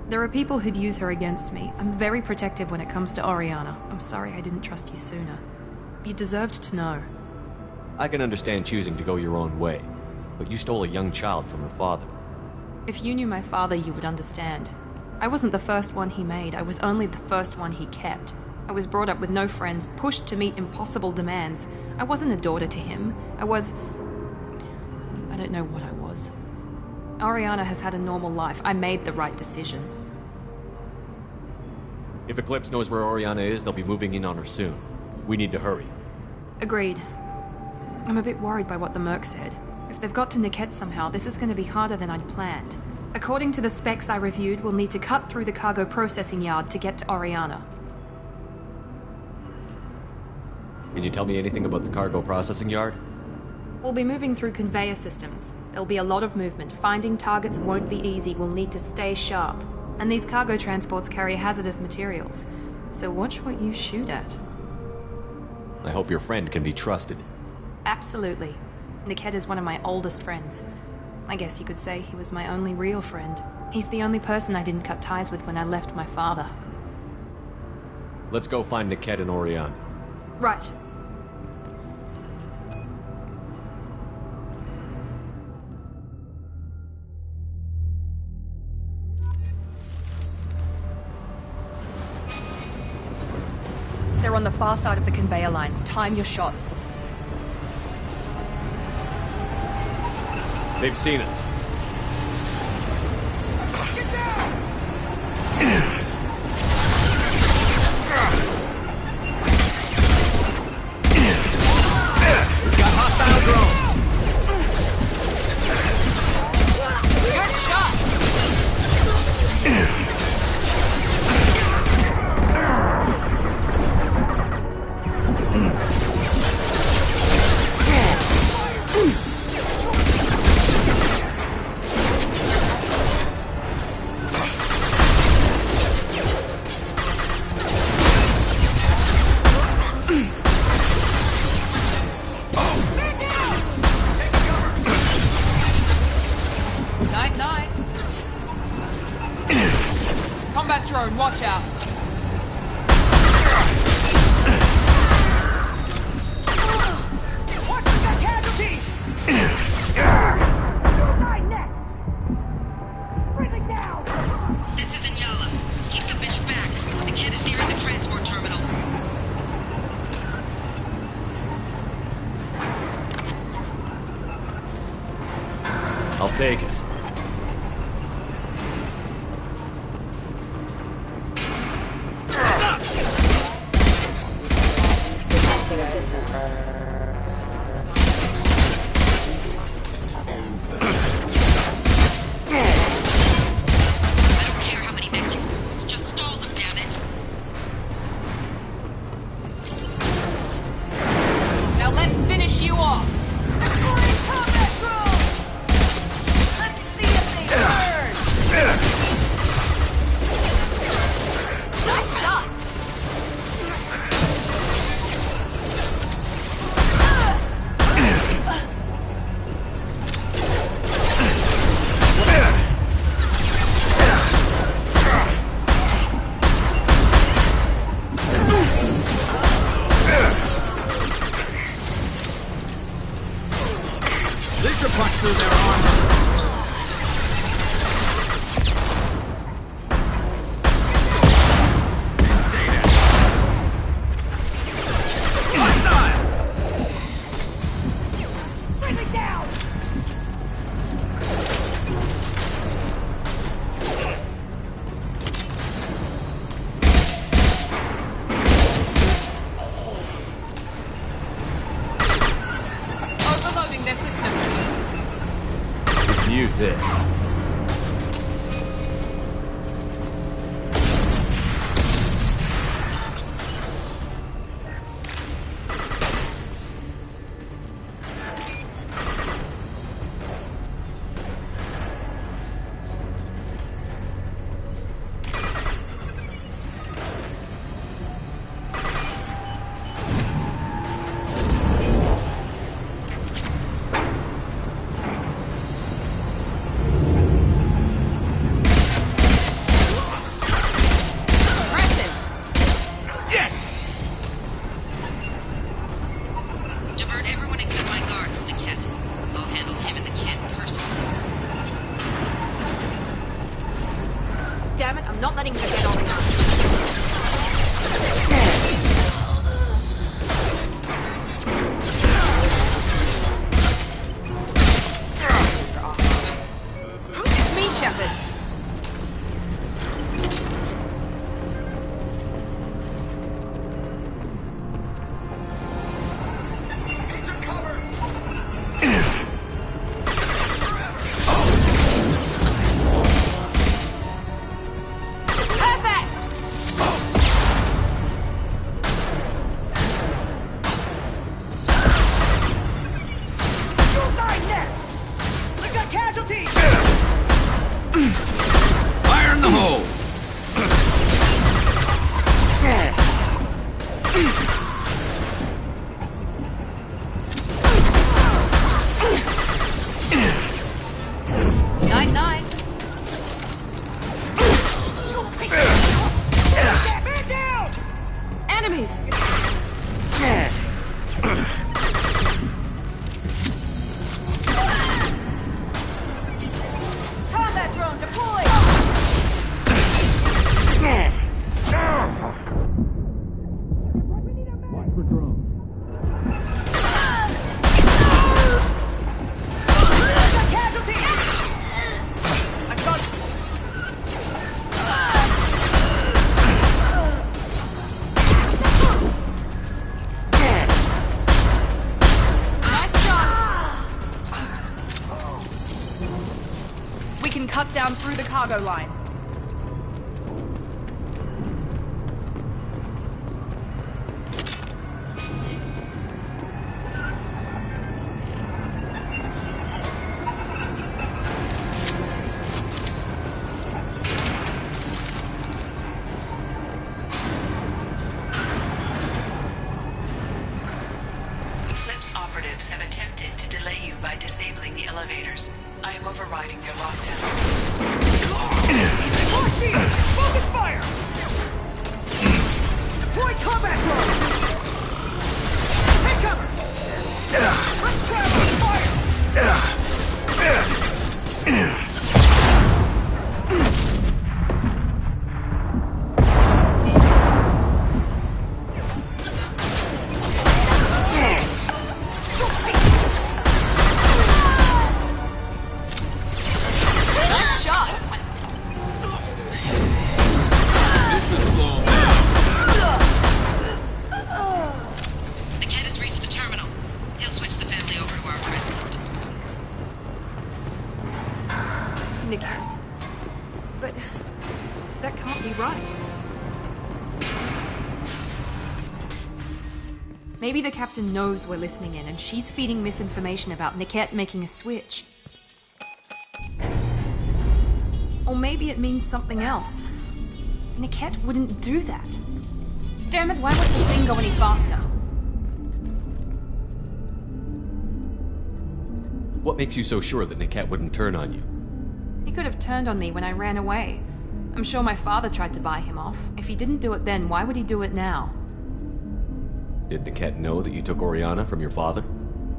There are people who'd use her against me. I'm very protective when it comes to Oriana. I'm sorry I didn't trust you sooner. You deserved to know. I can understand choosing to go your own way, but you stole a young child from her father. If you knew my father, you would understand. I wasn't the first one he made. I was only the first one he kept. I was brought up with no friends, pushed to meet impossible demands. I wasn't a daughter to him. I don't know what I was. Oriana has had a normal life. I made the right decision. If Eclipse knows where Oriana is, they'll be moving in on her soon. We need to hurry. Agreed. I'm a bit worried by what the Merc said. If they've got to Niket somehow, this is going to be harder than I'd planned. According to the specs I reviewed, we'll need to cut through the cargo processing yard to get to Oriana. Can you tell me anything about the cargo processing yard? We'll be moving through conveyor systems. There'll be a lot of movement. Finding targets won't be easy. We'll need to stay sharp. And these cargo transports carry hazardous materials. So watch what you shoot at. I hope your friend can be trusted. Absolutely. Niket is one of my oldest friends. I guess you could say he was my only real friend. He's the only person I didn't cut ties with when I left my father. Let's go find Niket and Oriana. Right. They're on the far side of the conveyor line. Time your shots. They've seen us. Get down! We've got hostile drone. Good shot! Night. Combat drone, watch out. Watch the casualties! You'll die next! Bring it down! This is Inyala. Keep the bitch back. The kid is nearing the transport terminal. I'll take it. Now let's finish you off. Nice shot. This should punch through their armor. Bring it down! Overloading their system. this. Down through the cargo line. Eclipse operatives have attempted to delay you by disabling the elevators. I am overriding their lockdown. Focus fire! Deploy combat drone! Take cover! Let's travel! Fire! But that can't be right. Maybe the captain knows we're listening in and she's feeding misinformation about Niket making a switch. Or maybe it means something else. Niket wouldn't do that. Damn it, why won't the thing go any faster? What makes you so sure that Niket wouldn't turn on you? He could have turned on me when I ran away. I'm sure my father tried to buy him off. If he didn't do it then, why would he do it now? Did Niket know that you took Oriana from your father?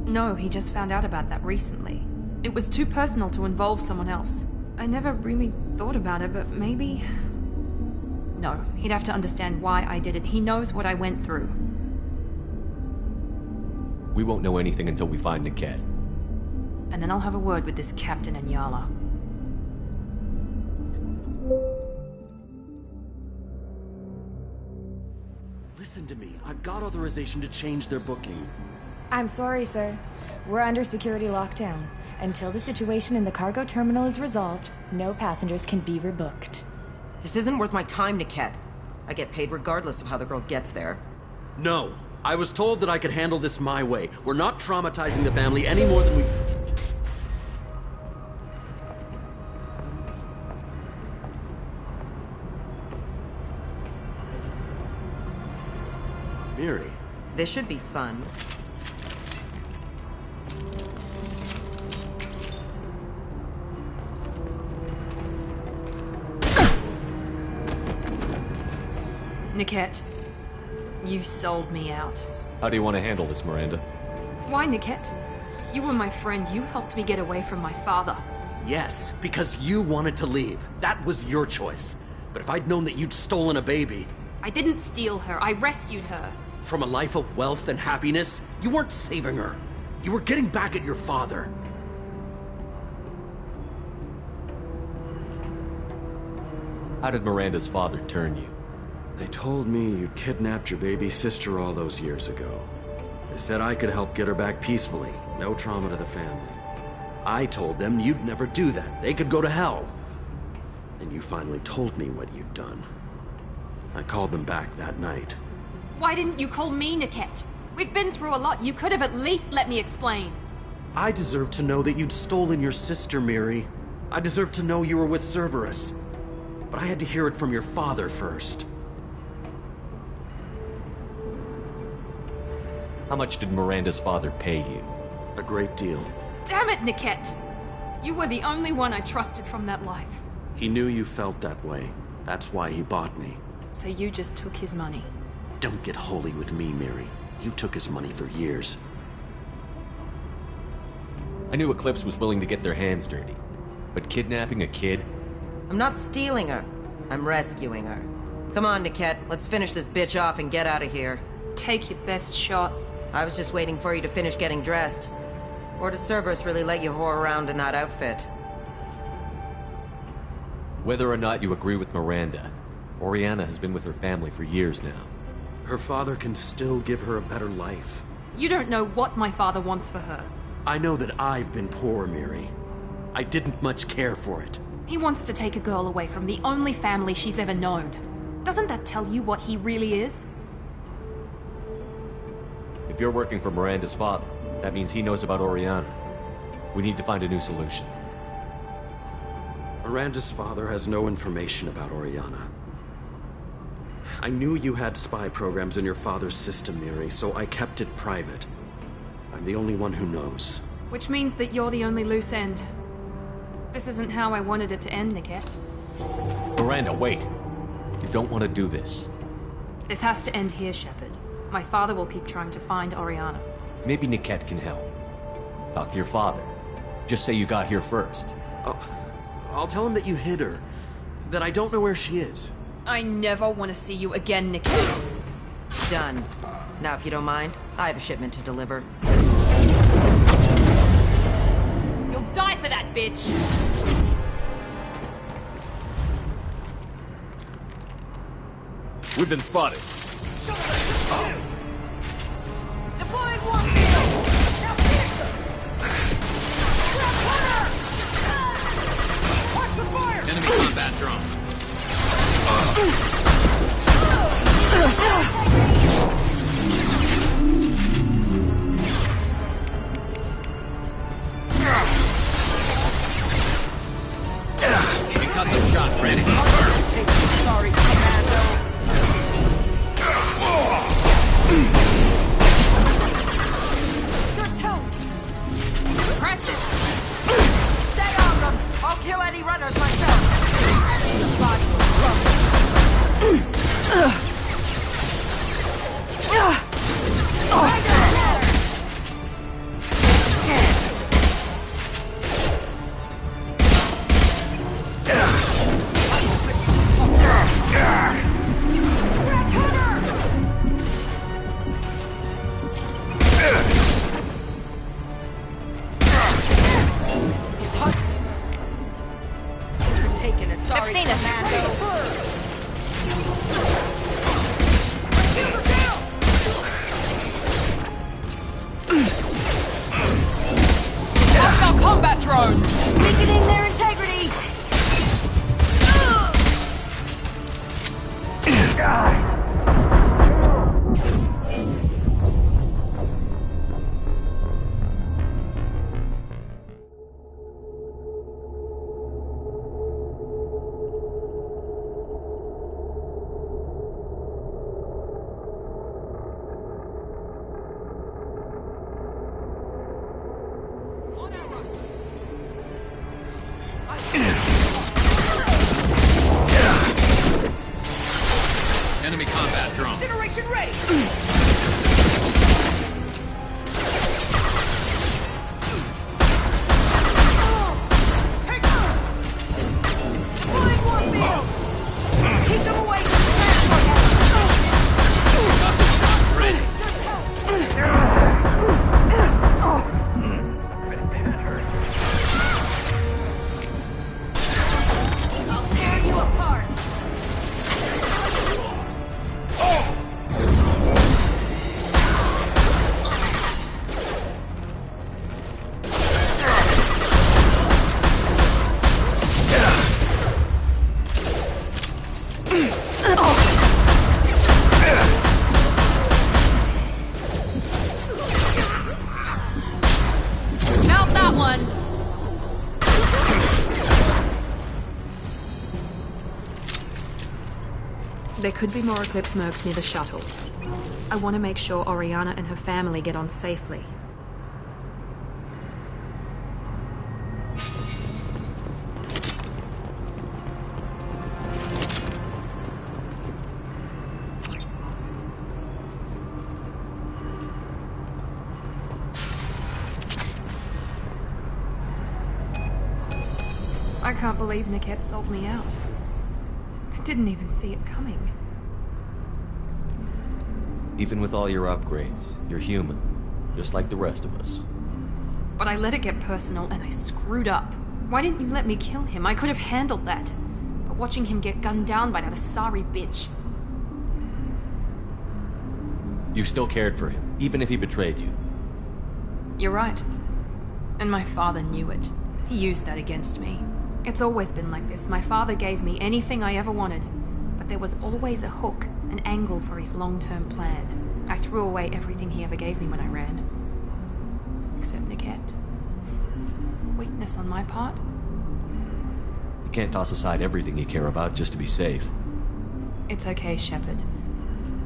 No, he just found out about that recently. It was too personal to involve someone else. I never really thought about it, but maybe... No, he'd have to understand why I did it. He knows what I went through. We won't know anything until we find Niket. And then I'll have a word with this Captain Inyala. Listen to me. I've got authorization to change their booking. I'm sorry, sir. We're under security lockdown. Until the situation in the cargo terminal is resolved, no passengers can be rebooked. This isn't worth my time, Niket. I get paid regardless of how the girl gets there. No. I was told that I could handle this my way. We're not traumatizing the family any more than we... Miri. This should be fun. Niket, you sold me out. How do you want to handle this, Miranda? Why, Niket? You were my friend. You helped me get away from my father. Yes, because you wanted to leave. That was your choice. But if I'd known that you'd stolen a baby... I didn't steal her. I rescued her. From a life of wealth and happiness, you weren't saving her. You were getting back at your father. How did Miranda's father turn you? They told me you'd kidnapped your baby sister all those years ago. They said I could help get her back peacefully. No trauma to the family. I told them you'd never do that. They could go to hell. And you finally told me what you'd done. I called them back that night. Why didn't you call me, Niket? We've been through a lot. You could have at least let me explain. I deserve to know that you'd stolen your sister, Miri. I deserve to know you were with Cerberus. But I had to hear it from your father first. How much did Miranda's father pay you? A great deal. Damn it, Niket! You were the only one I trusted from that life. He knew you felt that way. That's why he bought me. So you just took his money? Don't get holy with me, Miri. You took his money for years. I knew Eclipse was willing to get their hands dirty. But kidnapping a kid? I'm not stealing her. I'm rescuing her. Come on, Niket. Let's finish this bitch off and get out of here. Take your best shot. I was just waiting for you to finish getting dressed. Or does Cerberus really let you whore around in that outfit? Whether or not you agree with Miranda, Oriana has been with her family for years now. Her father can still give her a better life. You don't know what my father wants for her. I know that I've been poor, Miri. I didn't much care for it. He wants to take a girl away from the only family she's ever known. Doesn't that tell you what he really is? If you're working for Miranda's father, that means he knows about Oriana. We need to find a new solution. Miranda's father has no information about Oriana. I knew you had spy programs in your father's system, Miri, so I kept it private. I'm the only one who knows. Which means that you're the only loose end. This isn't how I wanted it to end, Niket. Miranda, wait! You don't want to do this. This has to end here, Shepard. My father will keep trying to find Oriana. Maybe Niket can help. Talk to your father. Just say you got here first. I'll tell him that you hid her. That I don't know where she is. I never want to see you again, Niket. Done. Now, if you don't mind, I have a shipment to deliver. You'll die for that, bitch! We've been spotted. Deploying warfield! Now finish them! Grab corner! Watch the fire! Enemy combat drone. Concussive shot ready. Sorry, Commando. You're toast. Press it. Stay on them. I'll kill any runners myself. The body will rubble. Enemy combat drone. Incineration ready! Keep them away from I'll tear you apart! Mount that one! There could be more Eclipse mercs near the shuttle. I want to make sure Oriana and her family get on safely. I can't believe Niket sold me out. I didn't even see it coming. Even with all your upgrades, you're human, just like the rest of us. But I let it get personal and I screwed up. Why didn't you let me kill him? I could have handled that. But watching him get gunned down by that Asari bitch. You still cared for him, even if he betrayed you. You're right. And my father knew it. He used that against me. It's always been like this. My father gave me anything I ever wanted. But there was always a hook, an angle for his long-term plan. I threw away everything he ever gave me when I ran. Except Niket. Weakness on my part? You can't toss aside everything you care about just to be safe. It's okay, Shepard.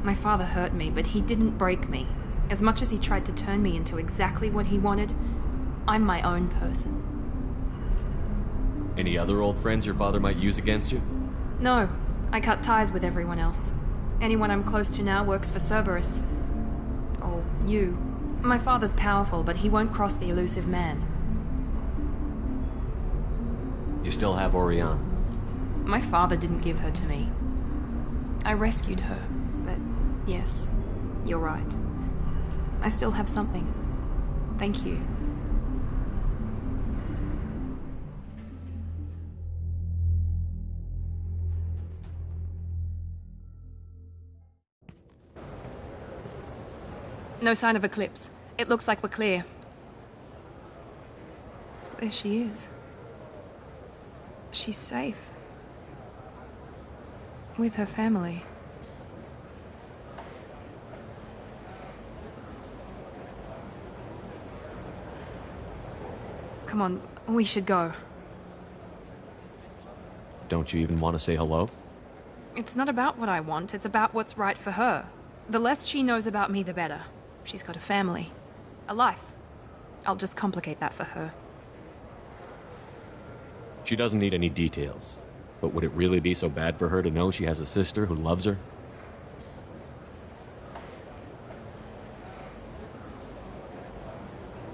My father hurt me, but he didn't break me. As much as he tried to turn me into exactly what he wanted, I'm my own person. Any other old friends your father might use against you? No, I cut ties with everyone else. Anyone I'm close to now works for Cerberus. Or you. My father's powerful, but he won't cross the elusive man. You still have Oriana. My father didn't give her to me. I rescued her, but yes, you're right. I still have something. Thank you. No sign of Eclipse. It looks like we're clear. There she is. She's safe. With her family. Come on, we should go. Don't you even want to say hello? It's not about what I want, it's about what's right for her. The less she knows about me, the better. She's got a family. A life. I'll just complicate that for her. She doesn't need any details. But would it really be so bad for her to know she has a sister who loves her?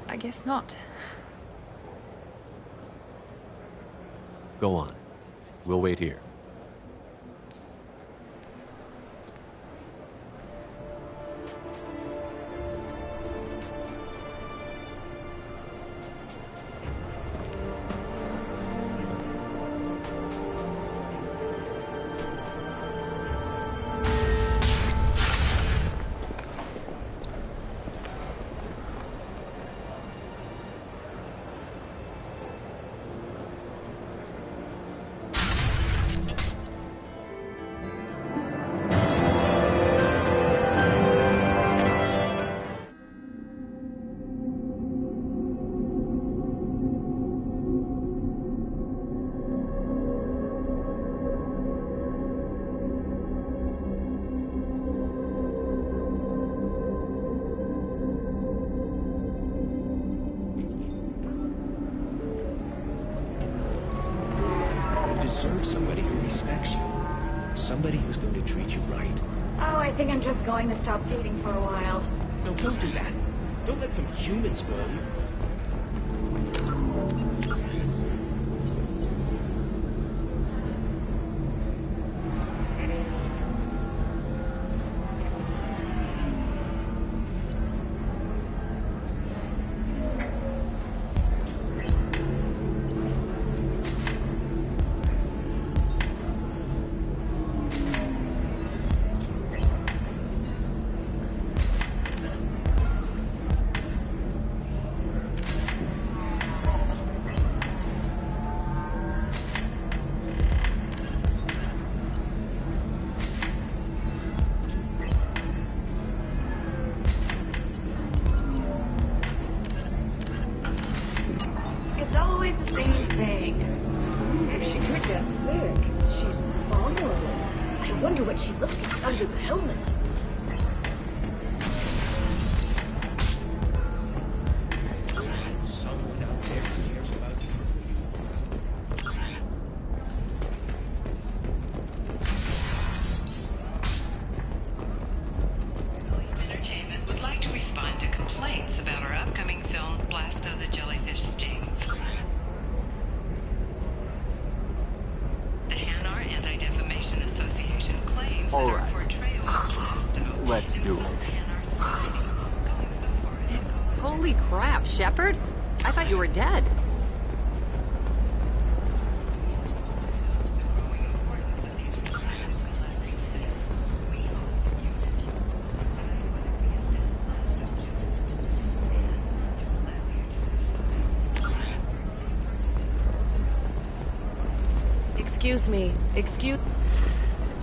I guess not. Go on. We'll wait here. somebody who's going to treat you right. Oh, I think I'm just going to stop dating for a while. No, don't do that. Don't let some human spoil you. It's always the same thing. If she could get sick, she's vulnerable. I wonder what she looks like under the helmet. Someone out there cares about you. Entertainment would like to respond to complaints about our upcoming film, Blasto the Jellyfish Stings. The Hanar Anti-Defamation Association claims that our portrayal of Blasto Let's do it. Holy crap, Shepard? I thought you were dead. Excuse me.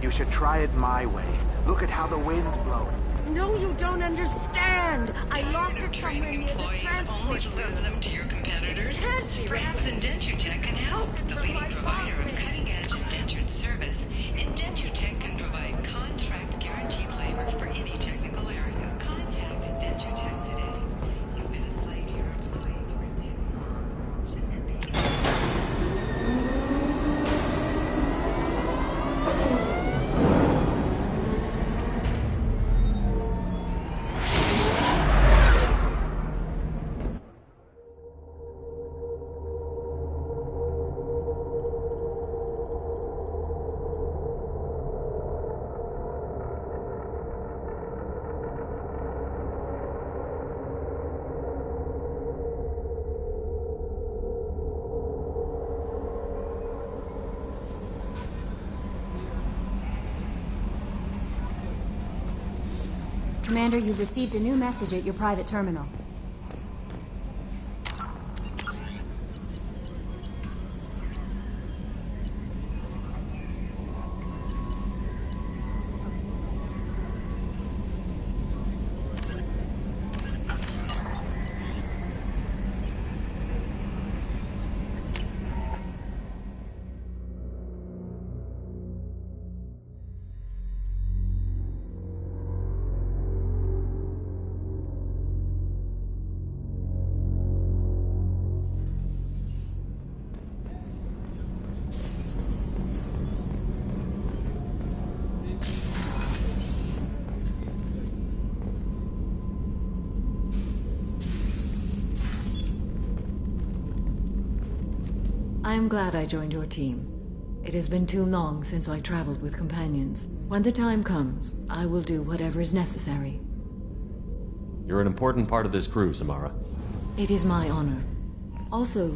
You should try it my way. Look at how the wind's blowing. No, you don't understand. I lost it somewhere near the Employees only transport lose them to your competitors. Perhaps Indentutech can help. The leading provider of cutting-edge indentured service, Indentutech can provide contract guaranteed labor for any technical area. Contact Indentutech today. You've been a slave to your employee for too long. Shouldn't it be? Commander, you've received a new message at your private terminal. I am glad I joined your team. It has been too long since I traveled with companions. When the time comes, I will do whatever is necessary. You're an important part of this crew, Samara. It is my honor. Also,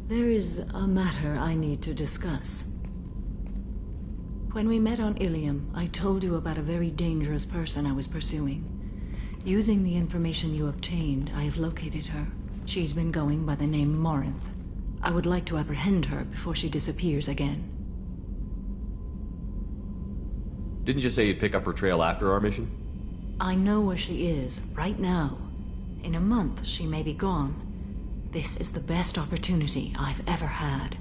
there is a matter I need to discuss. When we met on Ilium, I told you about a very dangerous person I was pursuing. Using the information you obtained, I have located her. She's been going by the name Morinth. I would like to apprehend her before she disappears again. Didn't you say you'd pick up her trail after our mission? I know where she is, right now. In a month, she may be gone. This is the best opportunity I've ever had.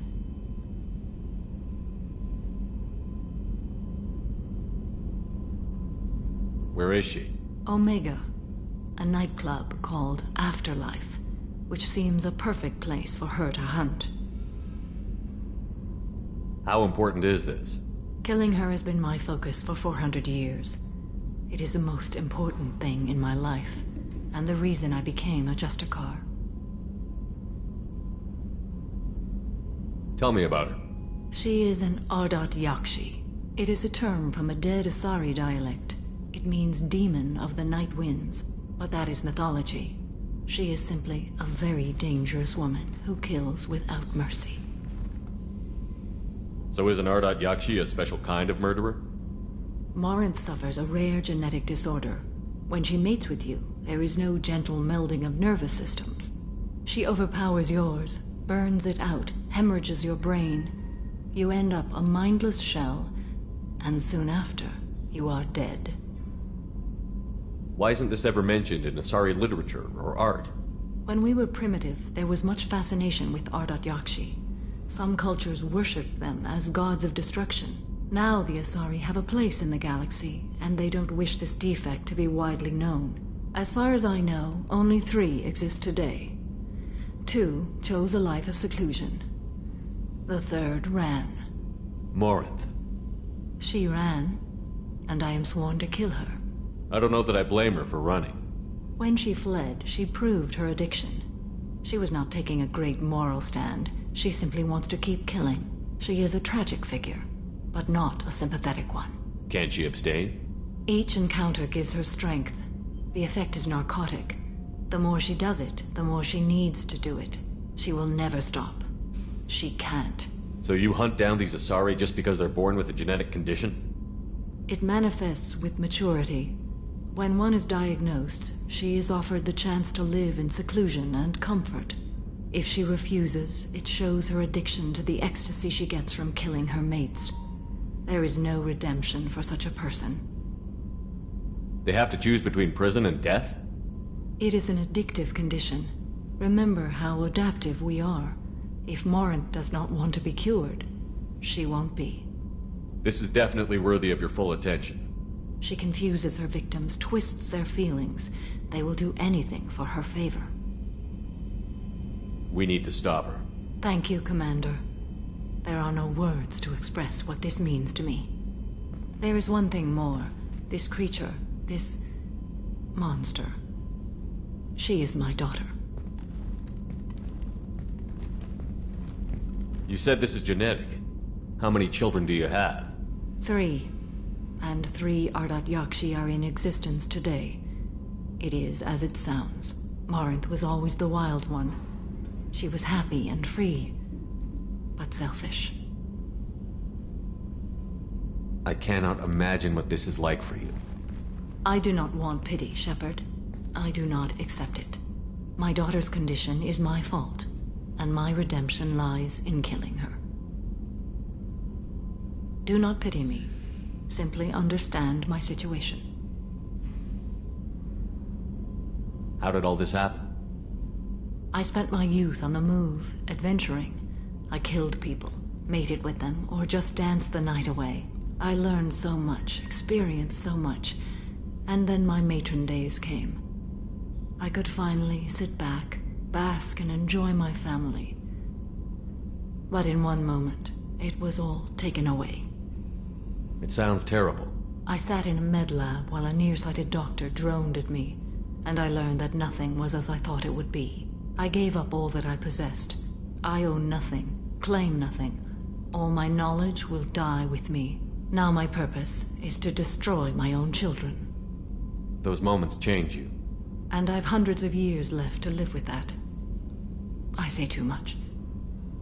Where is she? Omega, a nightclub called Afterlife, which seems a perfect place for her to hunt. How important is this? Killing her has been my focus for 400 years. It is the most important thing in my life, and the reason I became a Justicar. Tell me about her. She is an Ardat Yakshi. It is a term from a dead Asari dialect. It means demon of the night winds, but that is mythology. She is simply a very dangerous woman who kills without mercy. So is an Ardat Yakshi a special kind of murderer? Morinth suffers a rare genetic disorder. When she mates with you, there is no gentle melding of nervous systems. She overpowers yours, burns it out, hemorrhages your brain. You end up a mindless shell, and soon after, you are dead. Why isn't this ever mentioned in Asari literature or art? When we were primitive, there was much fascination with Ardat Yakshi. Some cultures worshipped them as gods of destruction. Now the Asari have a place in the galaxy, and they don't wish this defect to be widely known. As far as I know, only 3 exist today. 2 chose a life of seclusion. The 3rd ran. Morinth. She ran, and I am sworn to kill her. I don't know that I blame her for running. When she fled, she proved her addiction. She was not taking a great moral stand. She simply wants to keep killing. She is a tragic figure, but not a sympathetic one. Can't she abstain? Each encounter gives her strength. The effect is narcotic. The more she does it, the more she needs to do it. She will never stop. She can't. So you hunt down these Asari just because they're born with a genetic condition? It manifests with maturity. When one is diagnosed, she is offered the chance to live in seclusion and comfort. If she refuses, it shows her addiction to the ecstasy she gets from killing her mates. There is no redemption for such a person. They have to choose between prison and death? It is an addictive condition. Remember how adaptive we are. If Morinth does not want to be cured, she won't be. This is definitely worthy of your full attention. She confuses her victims, twists their feelings. They will do anything for her favor. We need to stop her. Thank you, Commander. There are no words to express what this means to me. There is one thing more. This creature, this monster. She is my daughter. You said this is genetic. How many children do you have? 3. And 3 Ardat Yakshi are in existence today. It is as it sounds. Morinth was always the wild one. She was happy and free, but selfish. I cannot imagine what this is like for you. I do not want pity, Shepard. I do not accept it. My daughter's condition is my fault, and my redemption lies in killing her. Do not pity me. Simply understand my situation. How did all this happen? I spent my youth on the move, adventuring. I killed people, mated with them, or just danced the night away. I learned so much, experienced so much, and then my matron days came. I could finally sit back, bask and enjoy my family. But in one moment, it was all taken away. It sounds terrible. I sat in a med lab while a nearsighted doctor droned at me, and I learned that nothing was as I thought it would be. I gave up all that I possessed. I own nothing, claim nothing. All my knowledge will die with me. Now my purpose is to destroy my own children. Those moments change you. And I've hundreds of years left to live with that. I say too much.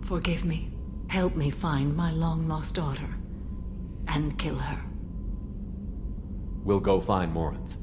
Forgive me. Help me find my long-lost daughter. And kill her. We'll go find Morinth.